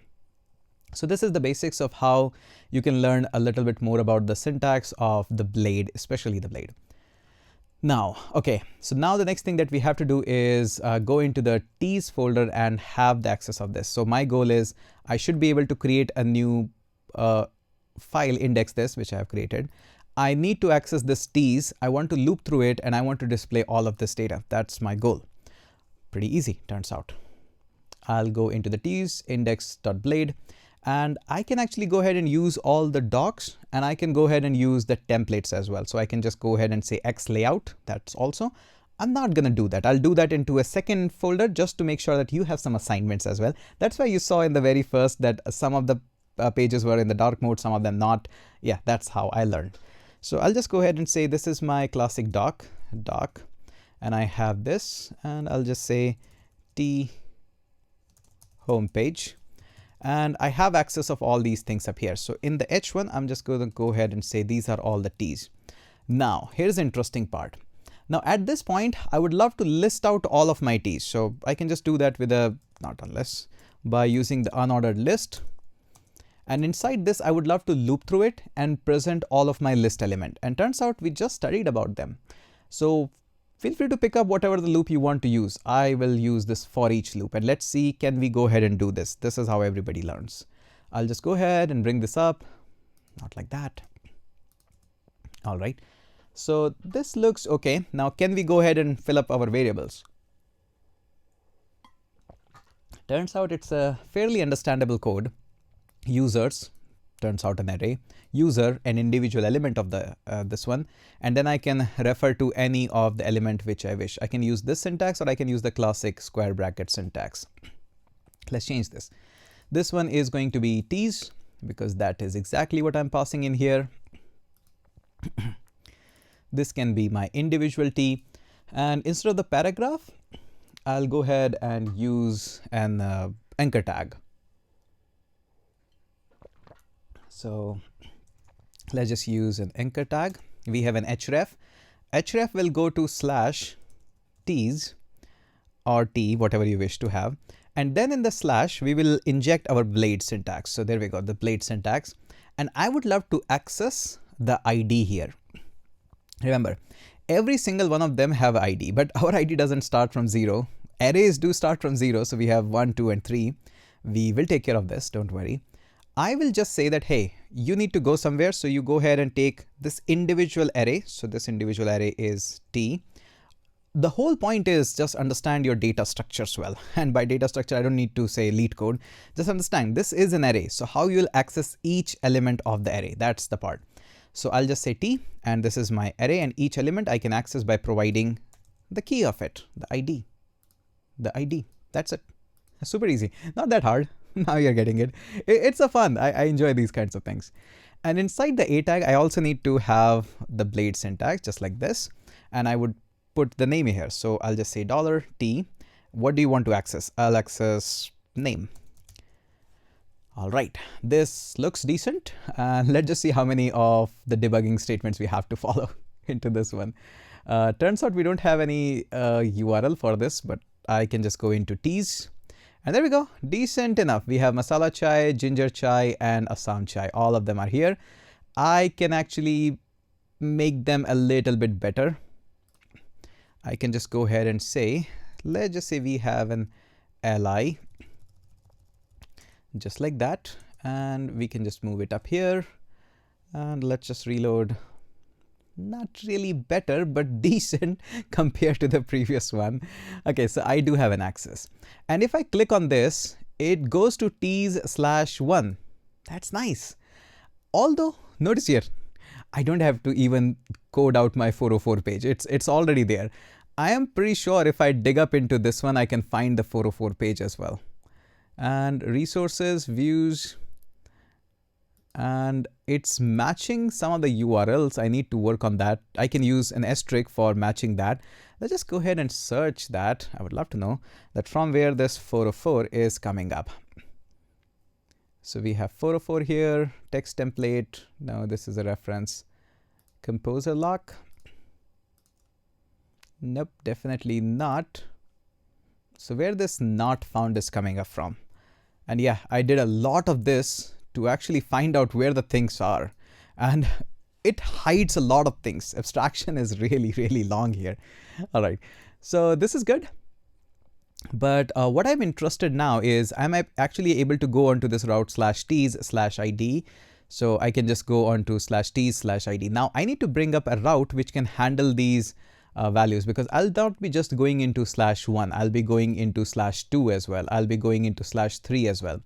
So this is the basics of how you can learn a little bit more about the syntax of the Blade, especially the Blade. Now, okay, so now the next thing that we have to do is go into the teas folder and have the access of this. So my goal is I should be able to create a new file, index this, which I have created. I need to access this teas. I want to loop through it, and I want to display all of this data. That's my goal. Pretty easy, turns out. I'll go into the teas index.blade, and I can actually go ahead and use all the docs, and I can go ahead and use the templates as well. So I can just go ahead and say X layout. That's also, I'm not going to do that. I'll do that into a second folder just to make sure that you have some assignments as well. That's why you saw in the very first that some of the pages were in the dark mode, some of them not. Yeah, that's how I learned. So I'll just go ahead and say this is my classic doc, and I have this, and I'll just say T homepage. And I have access of all these things up here. So in the H1, I'm just going to go ahead and say these are all the T's. Now, here's the interesting part. Now at this point, I would love to list out all of my t's. So I can just do that with a, not unless, by using the unordered list. And inside this, I would love to loop through it and present all of my list element. And turns out we just studied about them. So feel free to pick up whatever the loop you want to use. I will use this for each loop. And let's see, can we go ahead and do this? This is how everybody learns. I'll just go ahead and bring this up. Not like that. All right. So this looks okay. Now, can we go ahead and fill up our variables? Turns out it's a fairly understandable code. Users, turns out an array, user, an individual element of the this one, and then I can refer to any of the element which I wish. I can use this syntax, or I can use the classic square bracket syntax. Let's change this. This one is going to be t's, because that is exactly what I'm passing in here. This can be my individual t, and instead of the paragraph, I'll go ahead and use an anchor tag. So let's just use an anchor tag. We have an href. Href will go to /t's or t, whatever you wish to have. And then in the slash, we will inject our blade syntax. So there we go, the blade syntax. And I would love to access the ID here. Remember, every single one of them have ID, but our ID doesn't start from 0. Arrays do start from 0. So we have 1, 2, and 3. We will take care of this, don't worry. I will just say that, hey, you need to go somewhere. So you go ahead and take this individual array. So this individual array is t. The whole point is just understand your data structures well. And by data structure, I don't need to say lead code. Just understand this is an array. So how you will access each element of the array, that's the part. So I'll just say t, and this is my array, and each element I can access by providing the key of it, the ID. The ID, that's it. Super easy, not that hard. Now you're getting it. It's a fun. I enjoy these kinds of things. And inside the a tag, I also need to have the blade syntax just like this. And I would put the name here. So I'll just say $t. What do you want to access? I'll access name. All right, this looks decent. And let's just see how many of the debugging statements we have to follow into this one. Turns out we don't have any URL for this, but I can just go into t's. And there we go, decent enough. We have masala chai, ginger chai, and Assam chai. All of them are here. I can actually make them a little bit better. I can just go ahead and say, let's just say we have an li, just like that. And we can just move it up here. And let's just reload. Not really better, but decent compared to the previous one. Okay, so I do have an access. And if I click on this, it goes to t's/1. That's nice. Although, notice here, I don't have to even code out my 404 page. It's already there. I am pretty sure if I dig up into this one, I can find the 404 page as well. And resources, views, and it's matching some of the URLs. I need to work on that. I can use an asterisk for matching that. Let's just go ahead and search that. I would love to know that from where this 404 is coming up. So we have 404 here, text template. No, this is a reference. Composer lock. Nope, definitely not. So where this not found is coming up from. And yeah, I did a lot of this to actually find out where the things are. And it hides a lot of things. Abstraction is really, really long here. All right, so this is good. But what I'm interested now is I'm actually able to go onto this route /t's/id. So I can just go onto /t's/id. Now I need to bring up a route which can handle these values, because I'll not be just going into /1. I'll be going into /2 as well. I'll be going into /3 as well.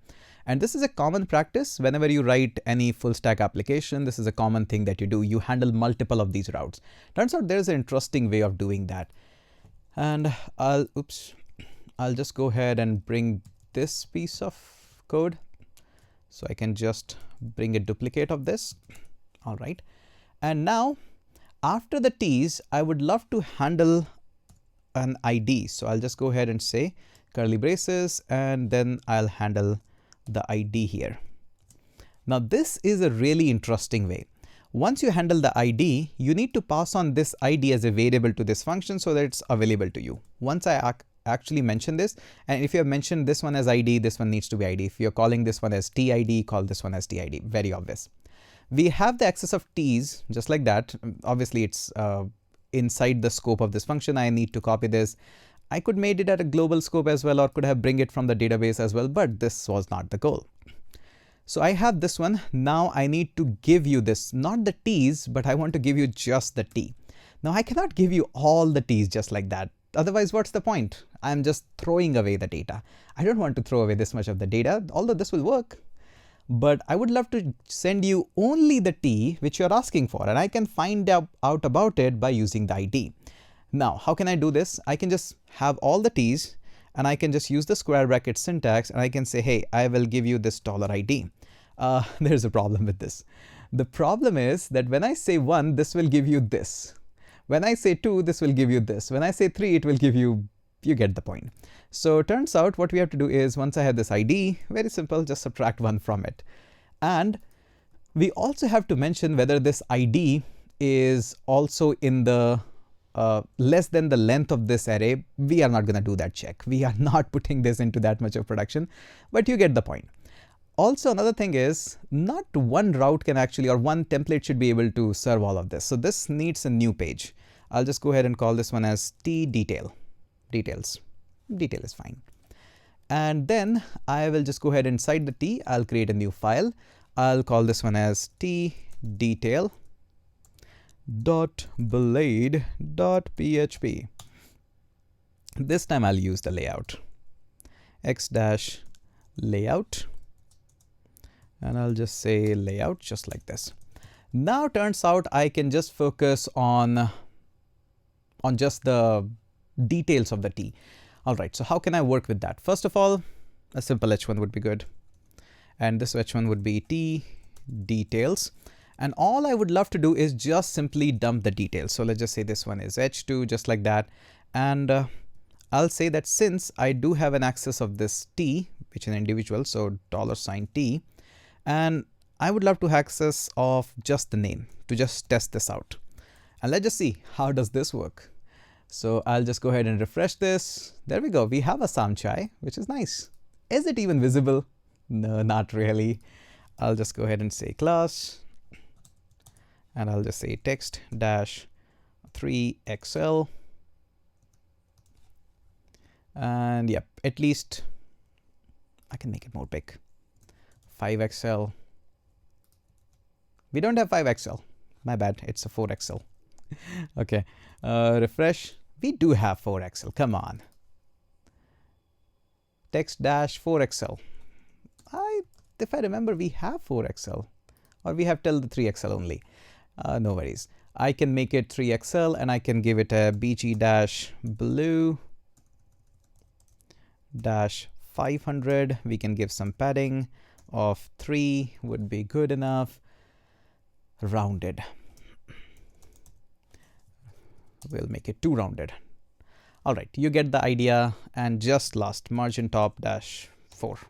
And this is a common practice whenever you write any full stack application. This is a common thing that you do. You handle multiple of these routes. Turns out there's an interesting way of doing that. And I'll just go ahead and bring this piece of code. So I can just bring a duplicate of this. All right. And now after the t's, I would love to handle an ID. So I'll just go ahead and say curly braces, and then I'll handle the ID here. Now this is a really interesting way. Once you handle the ID, you need to pass on this ID as a variable to this function so that it's available to you. Once I actually mention this, and if you have mentioned this one as ID, this one needs to be ID. If you're calling this one as TID, call this one as TID. Very obvious. We have the access of T's just like that. Obviously, it's inside the scope of this function. I need to copy this. I could made it at a global scope as well, or could have bring it from the database as well, but this was not the goal. So I have this one. Now I need to give you this, not the T's, but I want to give you just the T. Now I cannot give you all the T's just like that. Otherwise, what's the point? I'm just throwing away the data. I don't want to throw away this much of the data, although this will work. But I would love to send you only the T which you're asking for, and I can find out about it by using the ID. Now, how can I do this? I can just have all the T's, and I can just use the square bracket syntax, and I can say, hey, I will give you this $ID. There's a problem with this. The problem is that when I say 1, this will give you this. When I say 2, this will give you this. When I say 3, it will give you get the point. So it turns out what we have to do is, once I have this ID, very simple, just subtract 1 from it. And we also have to mention whether this ID is also in the less than the length of this array. We are not going to do that check. We are not putting this into that much of production, but you get the point. Also, another thing is, not one route can actually, or one template should be able to serve all of this. So this needs a new page. I'll just go ahead and call this one as T detail. Details. Detail is fine. And then I will just go ahead inside the T. I'll create a new file. I'll call this one as T detail .blade.php. This time I'll use the layout x-layout, and I'll just say layout just like this. Now turns out I can just focus on just the details of the T. All right, so how can I work with that? First of all, a simple h1 would be good, and this h1 would be T details. And all I would love to do is just simply dump the details. So let's just say this one is h2, just like that. And I'll say that since I do have an access of this T, which is an individual, so $T, and I would love to access of just the name to just test this out. And let's just see, how does this work? So I'll just go ahead and refresh this. There we go. We have a Samchai, which is nice. Is it even visible? No, not really. I'll just go ahead and say class. And I'll just say text-3xl. And yep, at least I can make it more big. 5xl. We don't have 5xl. My bad, it's a 4xl. Okay, refresh. We do have 4xl, come on. Text-4xl. If I remember, we have 4xl, or we have till the 3xl only. No worries. I can make it 3xl, and I can give it a bg-blue-500. We can give some padding of 3 would be good enough. Rounded. We'll make it 2 rounded. All right, you get the idea. And just last, margin top -4.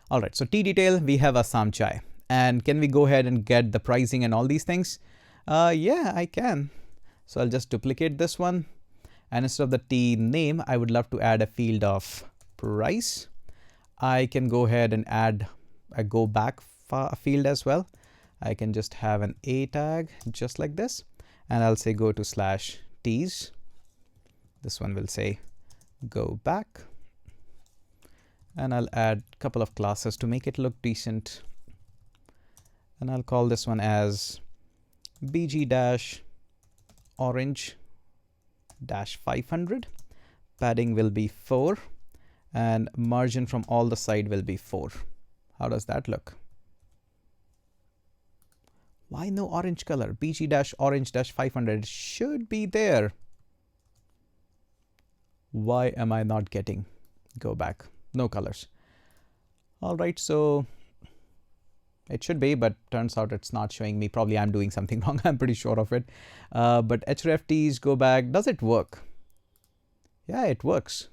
All right, so T detail, we have a Samchai. And can we go ahead and get the pricing and all these things? Yeah, I can. So I'll just duplicate this one. And instead of the T name, I would love to add a field of price. I can go ahead and add a go back field as well. I can just have an A tag just like this. And I'll say go to /T's. This one will say go back. And I'll add a couple of classes to make it look decent. And I'll call this one as bg-orange-500. Padding will be 4. And margin from all the side will be 4. How does that look? Why no orange color? bg-orange-500 should be there. Why am I not getting go back? No colors. All right, so it should be, but turns out it's not showing me. Probably I'm doing something wrong. I'm pretty sure of it. But hrefts go back. Does it work? Yeah, it works.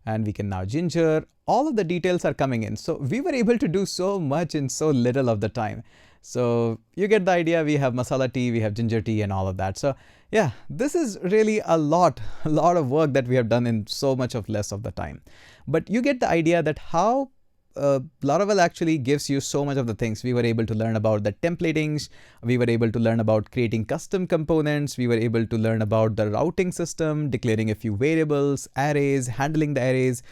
And we can now ginger. All of the details are coming in. So we were able to do so much in so little of the time. So you get the idea. We have masala tea, we have ginger tea and all of that. So yeah, this is really a lot of work that we have done in so much of less of the time. But you get the idea that how Laravel actually gives you so much of the things. We were able to learn about the templatings. We were able to learn about creating custom components. We were able to learn about the routing system, declaring a few variables, arrays, handling the arrays,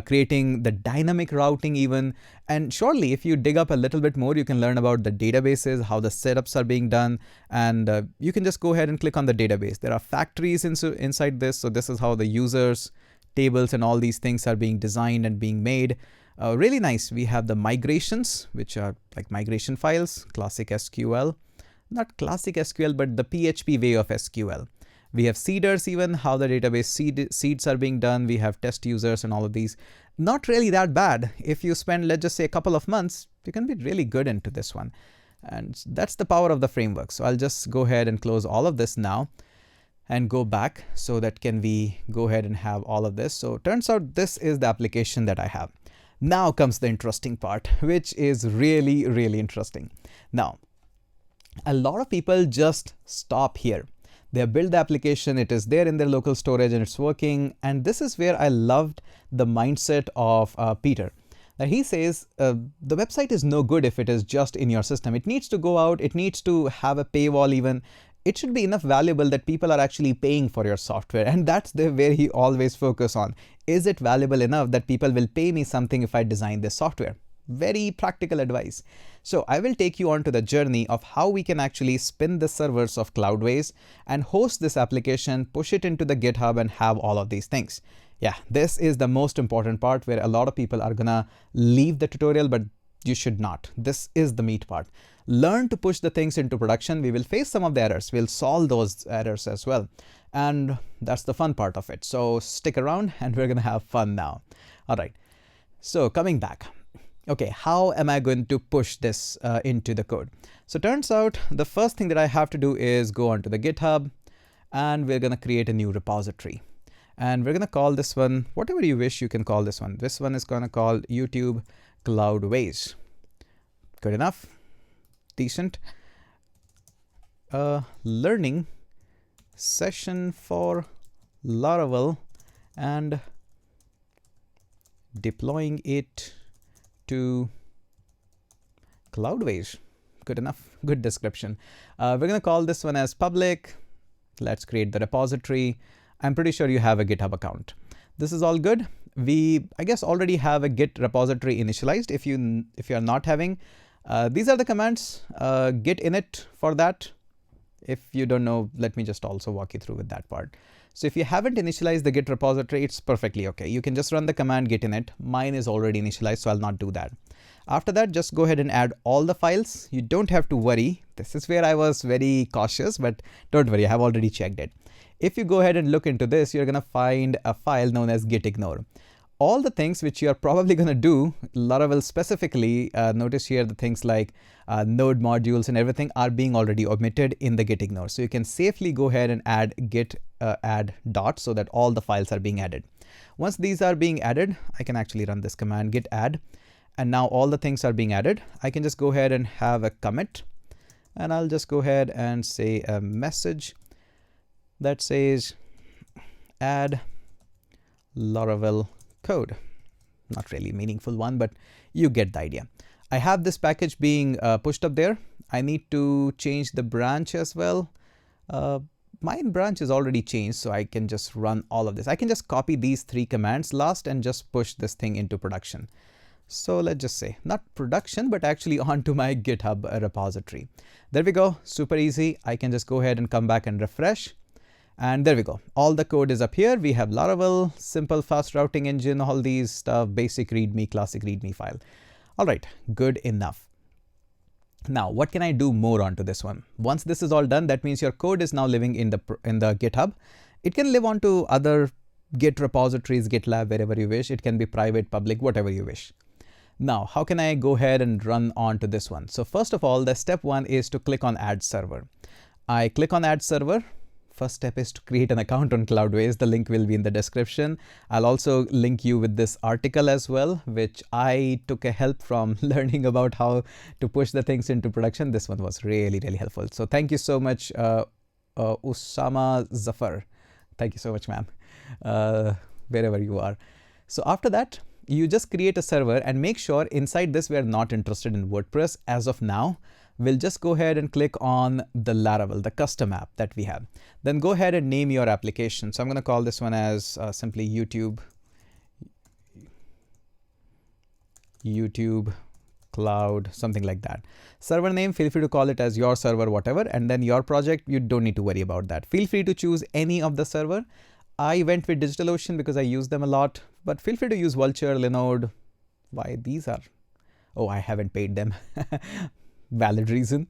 creating the dynamic routing even. And surely if you dig up a little bit more, you can learn about the databases, how the setups are being done. And you can just go ahead and click on the database. There are factories inside this. So this is how the users, tables, and all these things are being designed and being made. Really nice. We have the migrations, which are like migration files, classic SQL, not classic SQL, but the PHP way of SQL. We have seeders, even how the database seeds are being done. We have test users and all of these. Not really that bad. If you spend, let's just say, a couple of months, you can be really good into this one. And that's the power of the framework. So I'll just go ahead and close all of this now and go back so that can we go ahead and have all of this. So turns out this is the application that I have. Now comes the interesting part, which is really, really interesting. Now, a lot of people just stop here. They build the application, it is there in their local storage and it's working. And this is where I loved the mindset of Peter. That he says the website is no good if it is just in your system. It needs to go out, it needs to have a paywall even. It should be enough valuable that people are actually paying for your software. And that's where he always focuses on. Is it valuable enough that people will pay me something if I design this software? Very practical advice. So I will take you on to the journey of how we can actually spin the servers of Cloudways and host this application, push it into the GitHub and have all of these things. Yeah, this is the most important part where a lot of people are gonna leave the tutorial, but you should not. This is the meat part. Learn to push the things into production. We will face some of the errors. We'll solve those errors as well. And that's the fun part of it. So stick around and we're going to have fun now. All right. So coming back. Okay, how am I going to push this into the code? So turns out the first thing that I have to do is go onto the GitHub and we're going to create a new repository. And we're going to call this one, whatever you wish, you can call this one. This one is going to call YouTube Cloudways. Good enough. Decent. Learning session for Laravel and deploying it to Cloudways. Good enough. Good description. We're going to call this one as public. Let's create the repository. I'm pretty sure you have a GitHub account. This is all good. We, I guess, already have a Git repository initialized. If you are not having, these are the commands, git init for that. If you don't know, let me just also walk you through with that part. So if you haven't initialized the Git repository, it's perfectly okay. You can just run the command git init. Mine is already initialized, so I'll not do that. After that, just go ahead and add all the files. You don't have to worry. This is where I was very cautious, but don't worry, I have already checked it. If you go ahead and look into this, you're going to find a file known as gitignore. All the things which you are probably going to do, Laravel specifically, notice here the things like node modules and everything are being already omitted in the gitignore. So you can safely go ahead and add git add dot so that all the files are being added. Once these are being added, I can actually run this command git add. And now all the things are being added. I can just go ahead and have a commit. And I'll just go ahead and say a message that says add Laravel code. Not really a meaningful one, but you get the idea. I have this package being pushed up there. I need to change the branch as well. My branch is already changed, so I can just run all of this. I can just copy these 3 commands last and just push this thing into production. So let's just say not production, but actually onto my GitHub repository. There we go. Super easy. I can just go ahead and come back and refresh. And there we go. All the code is up here. We have Laravel, simple fast routing engine, all these stuff, basic README, classic README file. All right, good enough. Now, what can I do more onto this one? Once this is all done, that means your code is now living in the GitHub. It can live onto other Git repositories, GitLab, wherever you wish. It can be private, public, whatever you wish. Now, how can I go ahead and run onto this one? So first of all, the step 1 is to click on Add Server. I click on Add Server. first step is to create an account on Cloudways. The link will be in the description. I'll also link you with this article as well, which I took a help from learning about how to push the things into production. This one was really, really helpful. So thank you so much, Usama Zafar. Thank you so much, ma'am, wherever you are. So after that, you just create a server and make sure inside this, we are not interested in WordPress as of now. We'll just go ahead and click on the Laravel, the custom app that we have. Then go ahead and name your application. So I'm going to call this one as simply YouTube Cloud, something like that. Server name, feel free to call it as your server, whatever. And then your project, you don't need to worry about that. Feel free to choose any of the server. I went with DigitalOcean because I use them a lot, but feel free to use Vultr, Linode. Why these are? Oh, I haven't paid them. Valid reason.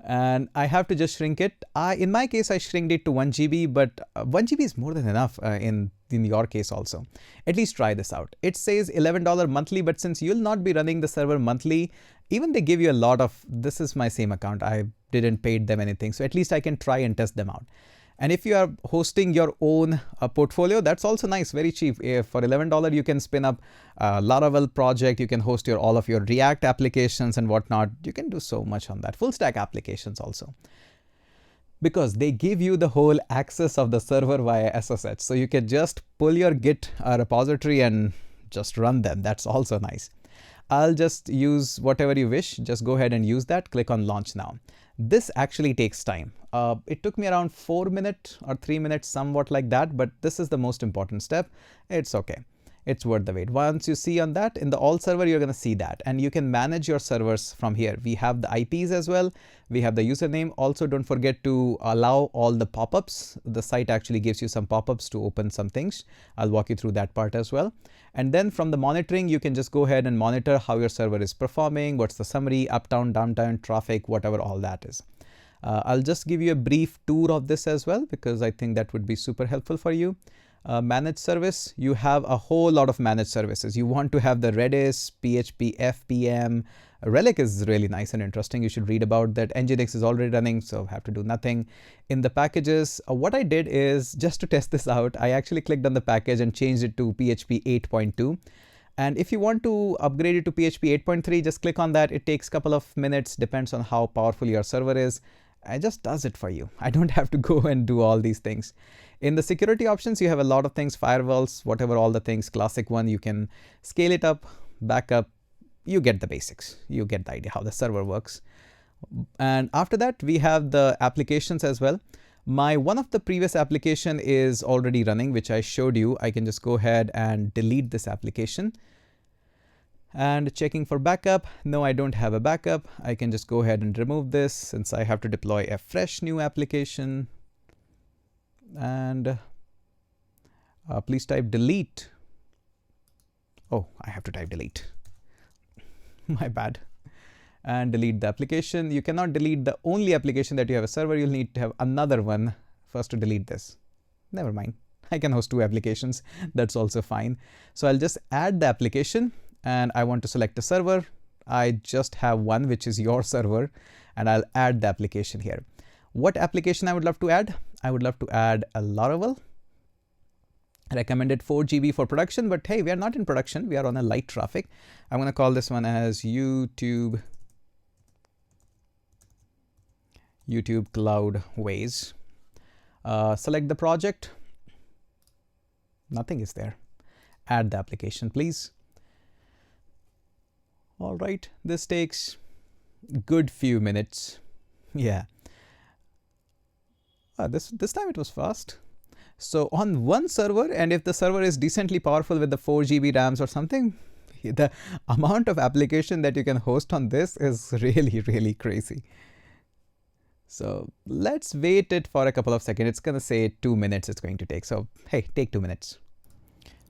And I have to just shrink it. In my case, I shrinked it to 1 GB, but 1 GB is more than enough in your case also. At least try this out. It says $11 monthly, but since you'll not be running the server monthly, even they give you a lot of, this is my same account. I didn't pay them anything. So at least I can try and test them out. And if you are hosting your own portfolio, that's also nice, very cheap. For $11, you can spin up a Laravel project. You can host all of your React applications and whatnot. You can do so much on that. Full stack applications also. Because they give you the whole access of the server via SSH. So you can just pull your Git repository and just run them. That's also nice. I'll just use whatever you wish. Just go ahead and use that. Click on launch now. This actually takes time. It took me around 4 minutes or 3 minutes, somewhat like that, but this is the most important step. It's okay. It's worth the wait. Once you see on that in the all server, you're going to see that, and you can manage your servers from here. We have the IPs as well. We have the username. Also, don't forget to allow all the pop-ups. The site actually gives you some pop-ups to open some things. I'll walk you through that part as well. And then from the monitoring, you can just go ahead and monitor how your server is performing. What's the summary, uptime, downtime, traffic, whatever all that is. I'll just give you a brief tour of this as well, because I think that would be super helpful for you. Managed service, you have a whole lot of managed services. You want to have the Redis, PHP, FPM. Relic is really nice and interesting. You should read about that. Nginx is already running, so have to do nothing. In the packages, what I did is, just to test this out, I actually clicked on the package and changed it to PHP 8.2. And if you want to upgrade it to PHP 8.3, just click on that. It takes a couple of minutes, depends on how powerful your server is. It just does it for you. I don't have to go and do all these things. In the security options, you have a lot of things, firewalls, whatever, all the things, classic one. You can scale it up, back up. You get the basics. You get the idea how the server works. And after that, we have the applications as well. One of the previous application is already running, which I showed you. I can just go ahead and delete this application. And checking for backup. No, I don't have a backup. I can just go ahead and remove this since I have to deploy a fresh new application. And please type delete. Oh, I have to type delete. My bad. And delete the application. You cannot delete the only application that you have a server. You'll need to have another one first to delete this. Never mind. I can host 2 applications. That's also fine. So I'll just add the application. And I want to select a server. I just have one, which is your server, and I'll add the application here. What application I would love to add? I would love to add a Laravel. Recommended 4 GB for production, but hey, we are not in production. We are on a light traffic. I'm going to call this one as YouTube Cloudways. Select the project. Nothing is there. Add the application, please. All right, this takes a good few minutes. Yeah. This time it was fast. So on one server, and if the server is decently powerful with the 4 GB RAMs or something, the amount of application that you can host on this is really, really crazy. So let's wait it for a couple of seconds. It's going to say 2 minutes it's going to take. So hey, take 2 minutes.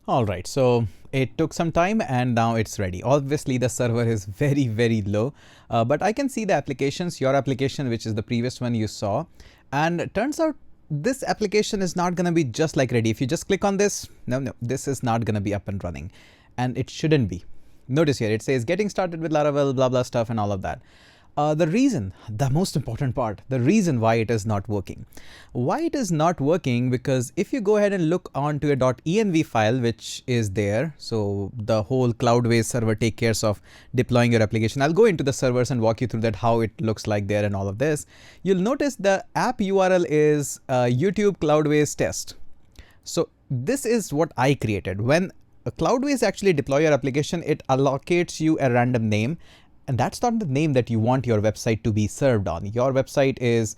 All right, so it took some time and now it's ready. Obviously, the server is very, very low, but I can see the applications, your application, which is the previous one you saw. And it turns out this application is not going to be just like ready. If you just click on this, no, this is not going to be up and running, and it shouldn't be. Notice here, it says getting started with Laravel, blah, blah stuff and all of that. The most important part, the reason why it is not working. Why it is not working, because if you go ahead and look onto a .env file, which is there, so the whole Cloudways server take care of deploying your application. I'll go into the servers and walk you through that, how it looks like there and all of this. You'll notice the app URL is YouTube Cloudways test. So this is what I created. When Cloudways actually deploy your application, it allocates you a random name. And that's not the name that you want your website to be served on. Your website is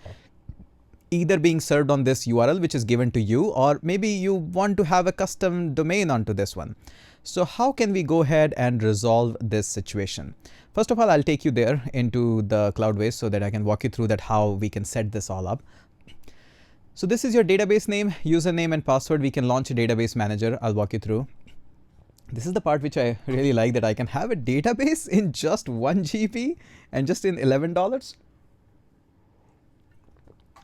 either being served on this URL, which is given to you, or maybe you want to have a custom domain onto this one. So how can we go ahead and resolve this situation? First of all, I'll take you there into the Cloudways so that I can walk you through that, how we can set this all up. So this is your database name, username and password. We can launch a database manager. I'll walk you through. This is the part which I really like, that I can have a database in just 1 GB and just in $11.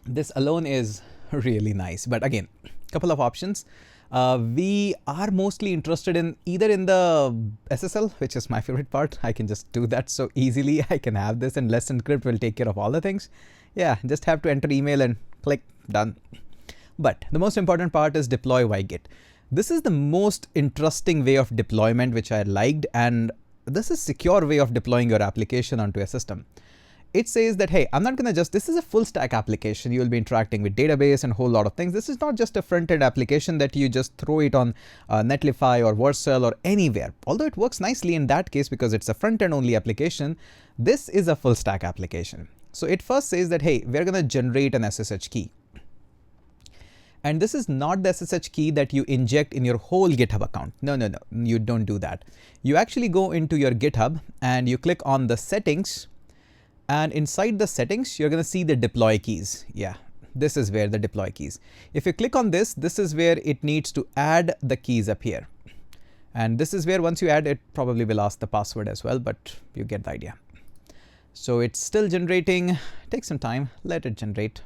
This alone is really nice. But again, a couple of options. We are mostly interested in either in the SSL, which is my favorite part. I can just do that so easily. I can have this, and Let's Encrypt will take care of all the things. Yeah, just have to enter email and click done. But the most important part is deploy by Git. This is the most interesting way of deployment which I liked, and this is secure way of deploying your application onto a system. It says that, hey, I'm not gonna this is a full stack application. You will be interacting with database and a whole lot of things. This is not just a front-end application that you just throw it on Netlify or Vercel or anywhere. Although it works nicely in that case because it's a front-end only application, this is a full stack application. So it first says that, hey, we're gonna generate an SSH key. And this is not the SSH key that you inject in your whole GitHub account. No, you don't do that. You actually go into your GitHub and you click on the settings, and inside the settings, you're going to see the deploy keys. Yeah, this is where the deploy keys. If you click on this, this is where it needs to add the keys up here. And this is where once you add it, probably will ask the password as well, but you get the idea. So it's still generating, take some time, let it generate.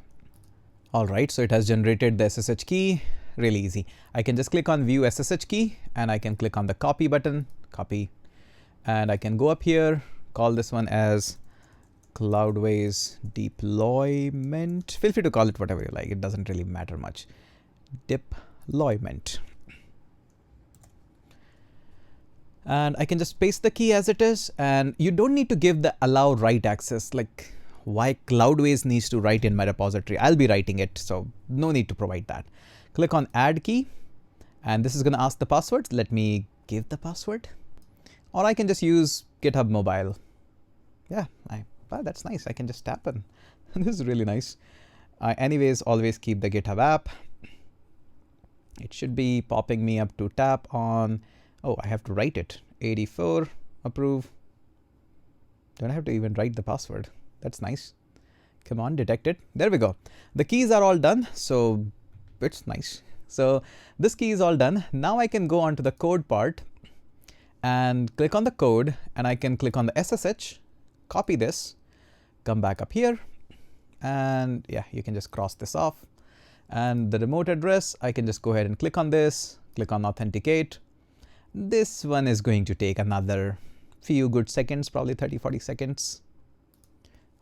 All right, so it has generated the SSH key, really easy. I can just click on view SSH key and I can click on the copy button, copy, and I can go up here, call this one as Cloudways deployment. Feel free to call it whatever you like. It doesn't really matter much. Deployment. And I can just paste the key as it is, and you don't need to give the allow write access, like why Cloudways needs to write in my repository. I'll be writing it, so no need to provide that. Click on add key, and this is going to ask the password. Let me give the password, or I can just use GitHub Mobile. Yeah, wow, that's nice. I can just tap in. This is really nice. Anyways, always keep the GitHub app. It should be popping me up to tap on. Oh, I have to write it. 84, approve. Don't have to even write the password. That's nice. Come on, detect it. There we go. The keys are all done, so it's nice. So this key is all done. Now I can go on to the code part and click on the code, and I can click on the SSH, copy this, come back up here, and yeah, you can just cross this off. And the remote address, I can just go ahead and click on this, click on authenticate. This one is going to take another few good seconds, probably 30-40 seconds.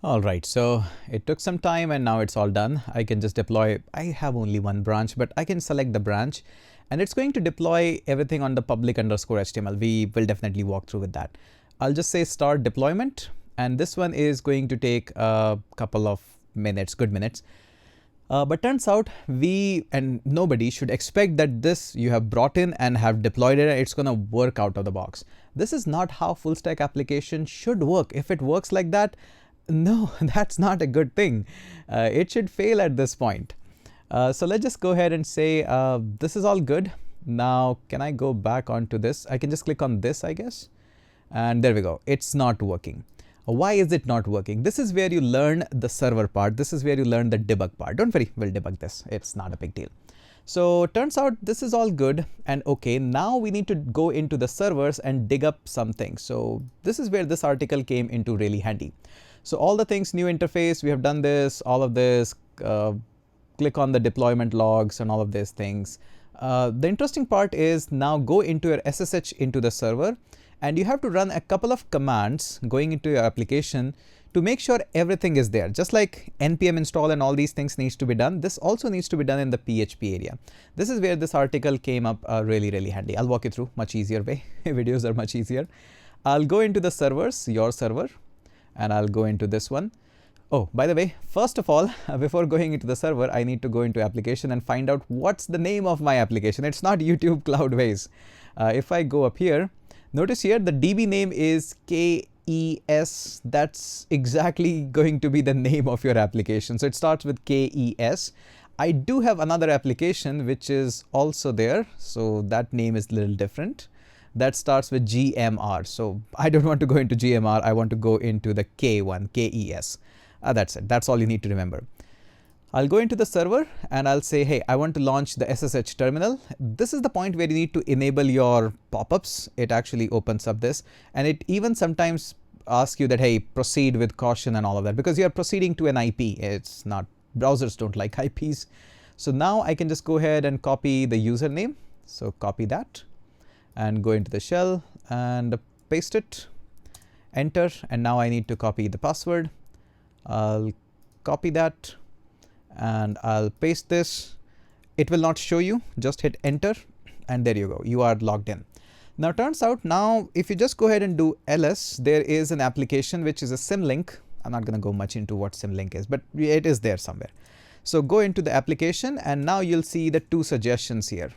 All right, so it took some time and now it's all done. I can just deploy. I have only one branch, but I can select the branch and it's going to deploy everything on the public_HTML. We will definitely walk through with that. I'll just say start deployment, and this one is going to take a couple of minutes, good minutes. But turns out we and nobody should expect that this you have brought in and have deployed it, it's going to work out of the box. This is not how full stack application should work. If it works like that, no, that's not a good thing. It should fail at this point. So let's just go ahead and say this is all good. Now, can I go back onto this? I can just click on this, I guess. And there we go. It's not working. Why is it not working? This is where you learn the server part. This is where you learn the debug part. Don't worry, we'll debug this. It's not a big deal. So turns out this is all good and okay. Now we need to go into the servers and dig up something. So this is where this article came into really handy. So all the things, new interface, we have done this, all of this, click on the deployment logs and all of these things. The interesting part is now go into your SSH into the server, and you have to run a couple of commands going into your application to make sure everything is there. Just like npm install and all these things needs to be done, this also needs to be done in the PHP area. This is where this article came up really, really handy. I'll walk you through much easier way. Videos are much easier. I'll go into the servers, your server, and I'll go into this one. Oh, by the way, first of all, before going into the server, I need to go into application and find out what's the name of my application. It's not YouTube Cloudways. If I go up here, notice here the DB name is KES. That's exactly going to be the name of your application. So it starts with KES. I do have another application which is also there. So that name is a little different. That starts with GMR. So I don't want to go into GMR. I want to go into the K one, KES. That's it. That's all you need to remember. I'll go into the server and I'll say, hey, I want to launch the SSH terminal. This is the point where you need to enable your pop-ups. It actually opens up this, and it even sometimes asks you that, hey, proceed with caution and all of that, because you're proceeding to an IP. It's not, browsers don't like IPs. So now I can just go ahead and copy the username. So copy that and go into the shell and paste it, enter, and now I need to copy the password. I'll copy that and I'll paste this. It will not show you, just hit enter, and there you go, you are logged in. Now turns out, now if you just go ahead and do ls, there is an application which is a symlink. I'm not going to go much into what symlink is, but it is there somewhere. So go into the application and now you'll see the two suggestions here.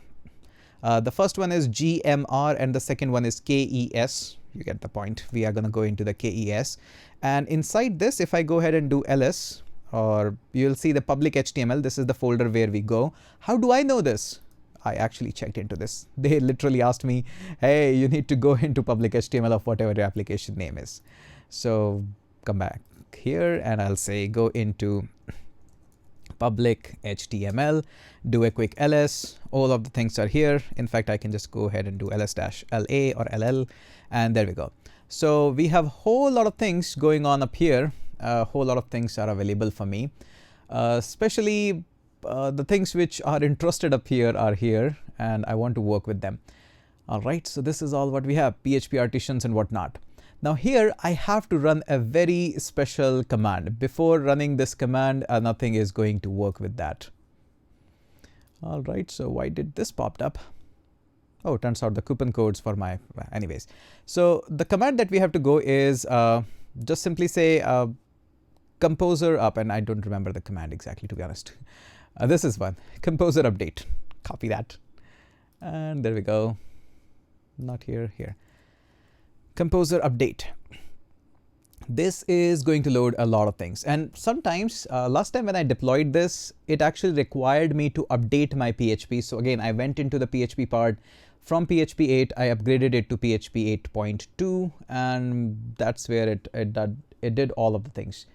The first one is GMR and the second one is KES. You get the point. We are going to go into the KES, and inside this, if I go ahead and do ls, or you'll see the public HTML. This is the folder where we go. How do I know this? I actually checked into this. They literally asked me, hey, you need to go into public HTML of whatever your application name is. So come back here and I'll say go into public HTML, do a quick ls. All of the things are here. In fact, I can just go ahead and do ls-la or ll, and there we go. So we have a whole lot of things going on up here. A whole lot of things are available for me, especially the things which are interested up here are here, and I want to work with them. All right, so this is all what we have, PHP artisans and whatnot. Now here I have to run a very special command. Before running this command, nothing is going to work with that. All right, so why did this popped up? Oh, turns out the coupon codes for my, anyways. So the command that we have to go is just simply say composer up, and I don't remember the command exactly, to be honest. This is one, composer update. Copy that. And there we go. Not here, here. Composer update. This is going to load a lot of things. And sometimes, last time when I deployed this, it actually required me to update my PHP. So again, I went into the PHP part. From PHP 8, I upgraded it to PHP 8.2, and that's where it did all of the things.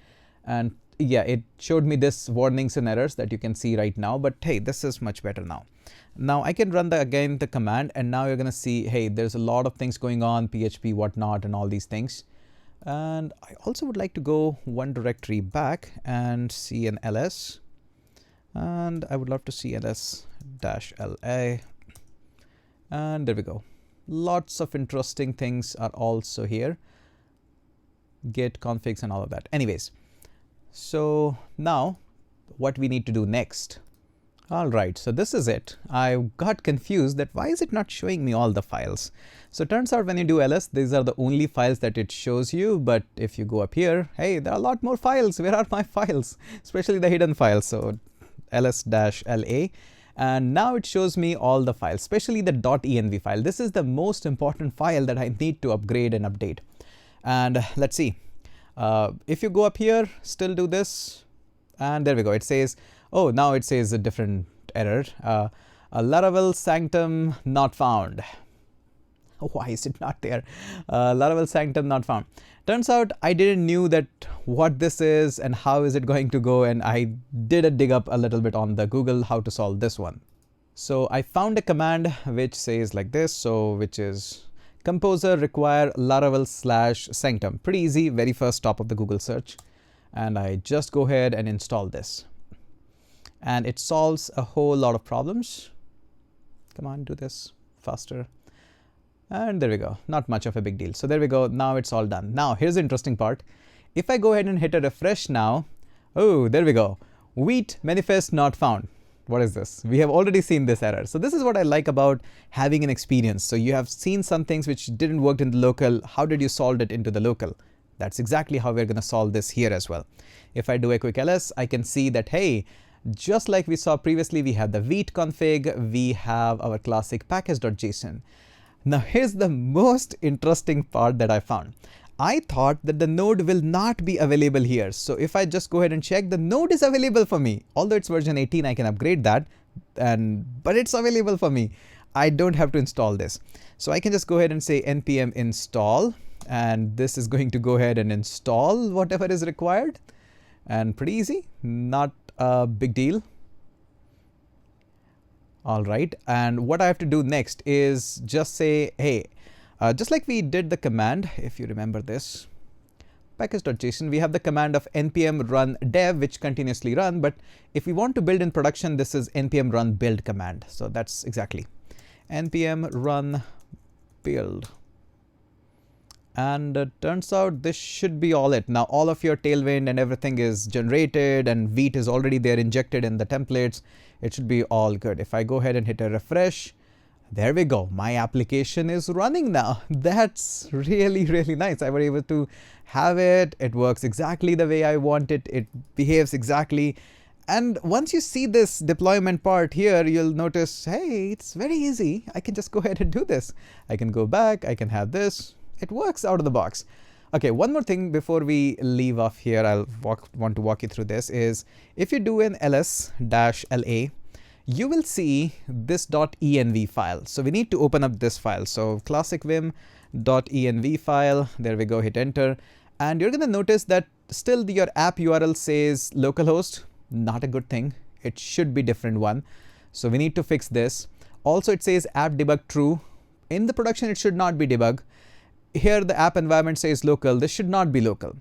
And yeah, it showed me this warnings and errors that you can see right now, but hey, this is much better now. Now I can run again the command, and now you're going to see, hey, there's a lot of things going on, PHP, whatnot, and all these things. And I also would like to go one directory back and see an ls. And I would love to see ls-la. And there we go. Lots of interesting things are also here. Git configs and all of that. Anyways, so now what we need to do next. All right, so this is it. I got confused that why is it not showing me all the files? So it turns out when you do ls, these are the only files that it shows you. But if you go up here, hey, there are a lot more files. Where are my files? Especially the hidden files. So ls-la. And now it shows me all the files, especially the .env file. This is the most important file that I need to upgrade and update. And let's see. If you go up here, still do this. And there we go. It says, oh, now it says a different error. A Laravel sanctum not found. Why is it not there? Laravel sanctum not found. Turns out I didn't knew that what this is and how is it going to go, and I did a dig up a little bit on the Google how to solve this one. So I found a command which says like this, so which is composer require Laravel/sanctum. Pretty easy, very first top of the Google search. And I just go ahead and install this. And it solves a whole lot of problems. Come on, do this faster. And there we go. Not much of a big deal. So there we go. Now it's all done. Now here's the interesting part. If I go ahead and hit a refresh now, oh, there we go. Wheat manifest not found. What is this? We have already seen this error. So this is what I like about having an experience. So you have seen some things which didn't work in the local. How did you solve it into the local? That's exactly how we're going to solve this here as well. If I do a quick ls, I can see that, hey, just like we saw previously, we have the wheat config, we have our classic package.json. Now here's the most interesting part that I found. I thought that the node will not be available here. So if I just go ahead and check, the node is available for me. Although it's version 18, I can upgrade that, but it's available for me. I don't have to install this. So I can just go ahead and say npm install, and this is going to go ahead and install whatever is required. And pretty easy, not a big deal. All right, and what I have to do next is just say, hey, just like we did the command, if you remember this, package.json, we have the command of npm run dev, which continuously run. But if we want to build in production, this is npm run build command. So that's exactly npm run build. And turns out this should be all it. Now all of your tailwind and everything is generated, and wheat is already there injected in the templates. It should be all good. If I go ahead and hit a refresh, there we go. My application is running now. That's really, really nice. I was able to have it. It works exactly the way I want it. It behaves exactly. And once you see this deployment part here, you'll notice, hey, it's very easy. I can just go ahead and do this. I can go back. I can have this. It works out of the box. Okay, one more thing before we leave off here, I'll want to walk you through this is if you do an ls-la, you will see this .env file. So we need to open up this file. So classic vim.env file, there we go, hit enter. And you're gonna notice that still your app URL says localhost, not a good thing. It should be different one. So we need to fix this. Also it says app debug true. In the production, it should not be debug. Here the app environment says local, this should not be local.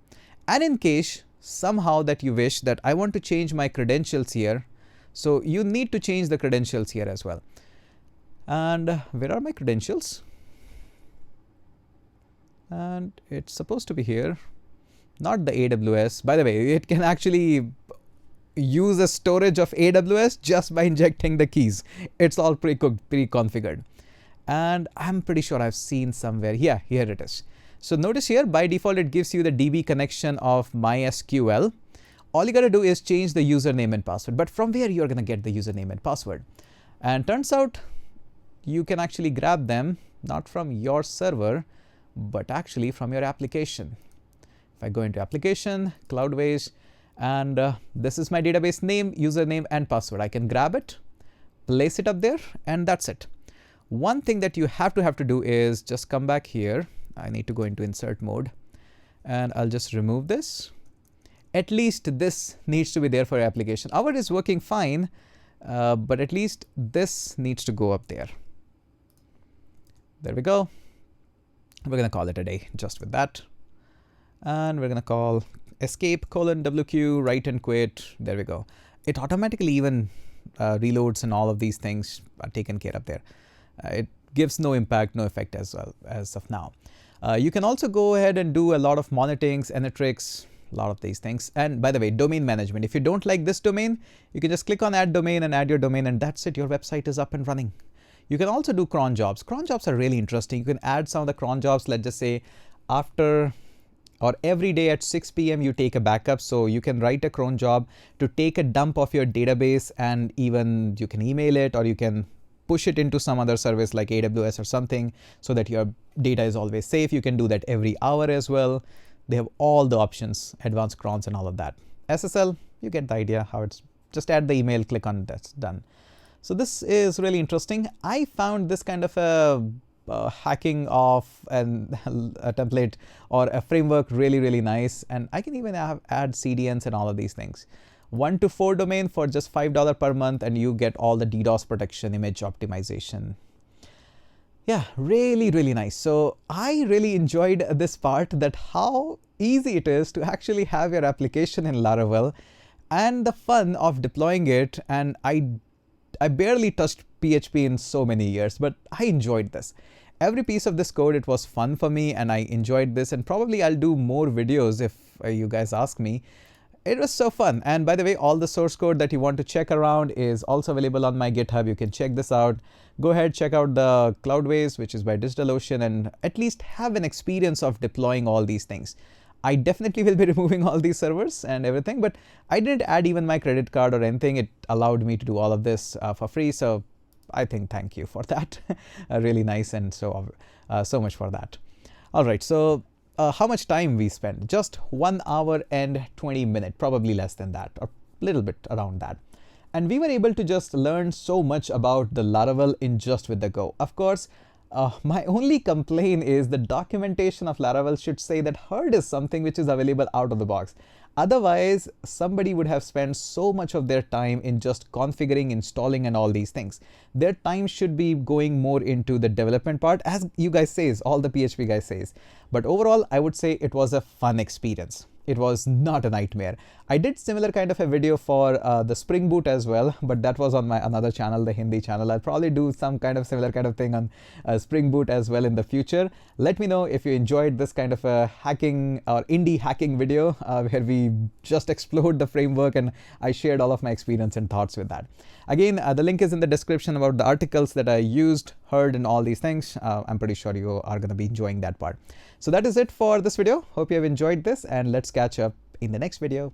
And in case somehow that you wish that I want to change my credentials here, so you need to change the credentials here as well. And where are my credentials? And it's supposed to be here, not the AWS. By the way, it can actually use a storage of AWS just by injecting the keys. It's all pre-configured. And I'm pretty sure I've seen somewhere. Yeah, here it is. So notice here, by default, it gives you the DB connection of MySQL. All you got to do is change the username and password. But from where you're going to get the username and password? And turns out you can actually grab them, not from your server, but actually from your application. If I go into application, Cloudways, and this is my database name, username, and password. I can grab it, place it up there, and that's it. One thing that you have to do is just come back here. I need to go into insert mode, and I'll just remove this. At least this needs to be there for your application. Ours is working fine, but at least this needs to go up there. There we go. We're going to call it a day just with that. And we're going to call escape :wq, write and quit. There we go. It automatically even reloads, and all of these things are taken care of there. It gives no impact, no effect as well as of now. You can also go ahead and do a lot of monitoring, analytics, a lot of these things. And by the way, domain management. If you don't like this domain, you can just click on add domain and add your domain, and that's it. Your website is up and running. You can also do cron jobs. Cron jobs are really interesting. You can add some of the cron jobs. Let's just say after or every day at 6 p.m. you take a backup. So you can write a cron job to take a dump of your database, and even you can email it, or you can push it into some other service like AWS or something, so that your data is always safe. You can do that every hour as well. They have all the options, advanced crons and all of that. SSL, you get the idea how it's just add the email, click on that's done. So this is really interesting. I found this kind of a hacking of a template or a framework really, really nice. And I can even add CDNs and all of these things. 1 to 4 domain for just $5 per month, and you get all the DDoS protection, image optimization. Yeah, really, really nice. So I really enjoyed this part, that how easy it is to actually have your application in Laravel, and the fun of deploying it. And I barely touched PHP in so many years, but I enjoyed this. every piece of this code, it was fun for me and I enjoyed this, and probably I'll do more videos if you guys ask me. It was so fun. And by the way, all the source code that you want to check around is also available on my GitHub. You can check this out. Go ahead, check out the Cloudways, which is by DigitalOcean, and at least have an experience of deploying all these things. I definitely will be removing all these servers and everything, but I didn't add even my credit card or anything. It allowed me to do all of this for free. So I think thank you for that. Really nice, and so much for that. All right, so how much time we spent? Just 1 hour and 20 minutes, probably less than that, or a little bit around that. And we were able to just learn so much about the Laravel in just with the go. Of course, my only complaint is the documentation of Laravel should say that herd is something which is available out of the box. Otherwise, somebody would have spent so much of their time in just configuring, installing, and all these things. Their time should be going more into the development part, as you guys says, all the PHP guys says. But overall, I would say it was a fun experience. It was not a nightmare. I did similar kind of a video for the Spring Boot as well, but that was on my another channel, the Hindi channel. I'll probably do some kind of similar kind of thing on Spring Boot as well in the future. Let me know if you enjoyed this kind of a hacking or indie hacking video where we just explored the framework and I shared all of my experience and thoughts with that. Again, the link is in the description about the articles that I used, heard, and all these things. I'm pretty sure you are going to be enjoying that part. So that is it for this video. Hope you have enjoyed this, and let's catch up in the next video.